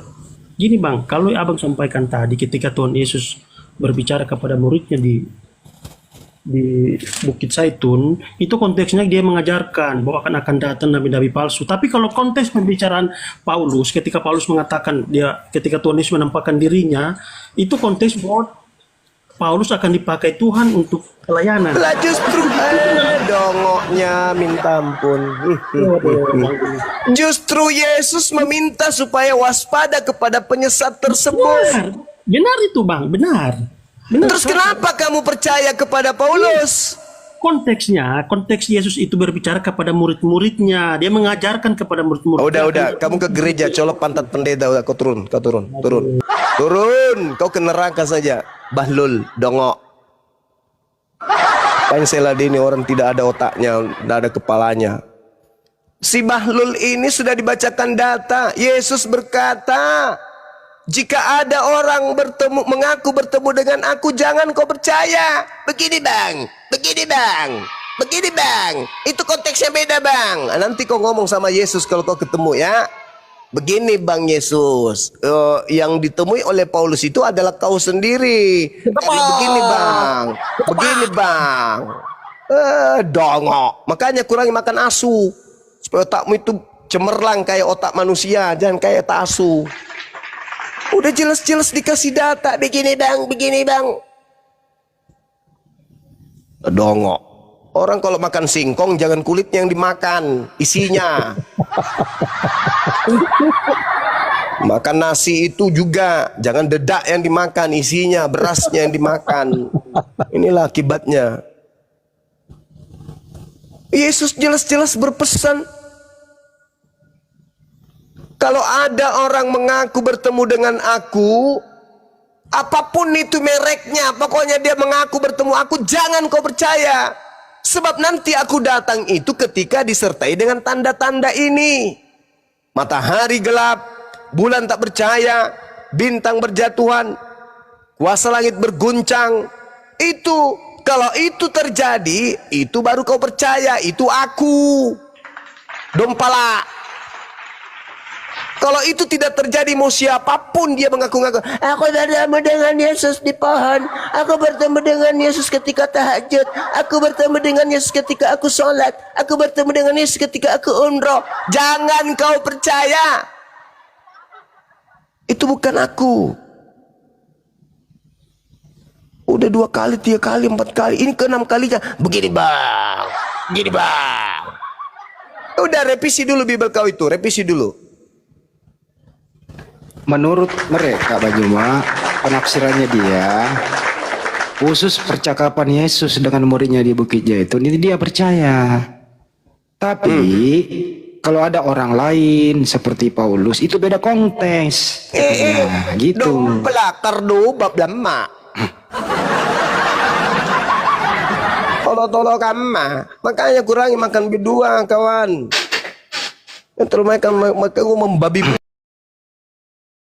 Gini Bang, kalau Abang sampaikan tadi ketika Tuhan Yesus berbicara kepada muridnya di Bukit Zaitun, itu konteksnya dia mengajarkan bahwa akan datang nabi-nabi palsu. Tapi kalau konteks pembicaraan Paulus, ketika Paulus mengatakan ketika Tuhan Yesus menampakkan dirinya, itu konteks bahwa Paulus akan dipakai Tuhan untuk pelayanan. Lah justru dongoknya minta ampun. Justru Yesus meminta supaya waspada kepada penyesat tersebut. Benar itu Bang, benar. Terus kenapa kamu percaya kepada Paulus? Konteks Yesus itu berbicara kepada murid-muridnya. Dia mengajarkan kepada murid-muridnya. Udah, kamu ke gereja colok pantat pendeta, udah kau turun. Kau ke neraka saja. Bahlul, dongok. Cancela ini orang tidak ada otaknya, tidak ada kepalanya. Si Bahlul ini sudah dibacakan data. Yesus berkata, jika ada orang mengaku bertemu dengan aku, jangan kau percaya. Begini bang. Itu konteksnya beda bang. Nanti kau ngomong sama Yesus kalau kau ketemu ya. Begini bang Yesus, yang ditemui oleh Paulus itu adalah kau sendiri. Jadi begini bang. Dongok. Makanya kurangi makan asu supaya otakmu itu cemerlang kayak otak manusia, jangan kayak otak asu. Udah jelas-jelas dikasih data, begini bang. Dongok. Orang kalau makan singkong jangan kulitnya yang dimakan, isinya. Makan nasi itu juga jangan dedak yang dimakan, isinya, berasnya yang dimakan. Inilah akibatnya. Yesus jelas-jelas berpesan, kalau ada orang mengaku bertemu dengan aku, Apapun itu mereknya, pokoknya dia mengaku bertemu aku, jangan kau percaya. Sebab nanti aku datang itu ketika disertai dengan tanda-tanda ini. Matahari gelap, bulan tak percaya, bintang berjatuhan, kuasa langit berguncang. Itu, kalau itu terjadi, itu baru kau percaya, itu aku. Dompala. Kalau itu tidak terjadi, mau siapapun dia mengaku-ngaku, aku bertemu dengan Yesus di pohon, aku bertemu dengan Yesus ketika tahajud, aku bertemu dengan Yesus ketika aku sholat, aku bertemu dengan Yesus ketika aku umroh. Jangan kau percaya. Itu bukan aku. Udah 2 kali, 3 kali, 4 kali, ini ke-6 kalinya. Begini bang, begini bang. Udah revisi dulu Bible kau itu, revisi dulu. Menurut mereka Pak Juma, penafsirannya dia, khusus percakapan Yesus dengan muridnya di Bukit Zaitun, ini dia percaya. Tapi kalau ada orang lain seperti Paulus, itu beda konteks. Gitu. Dong pelakar do bab lama. Tolong kama. Makanya kurangi makan berdua kawan. Yang terlalu makan membabi.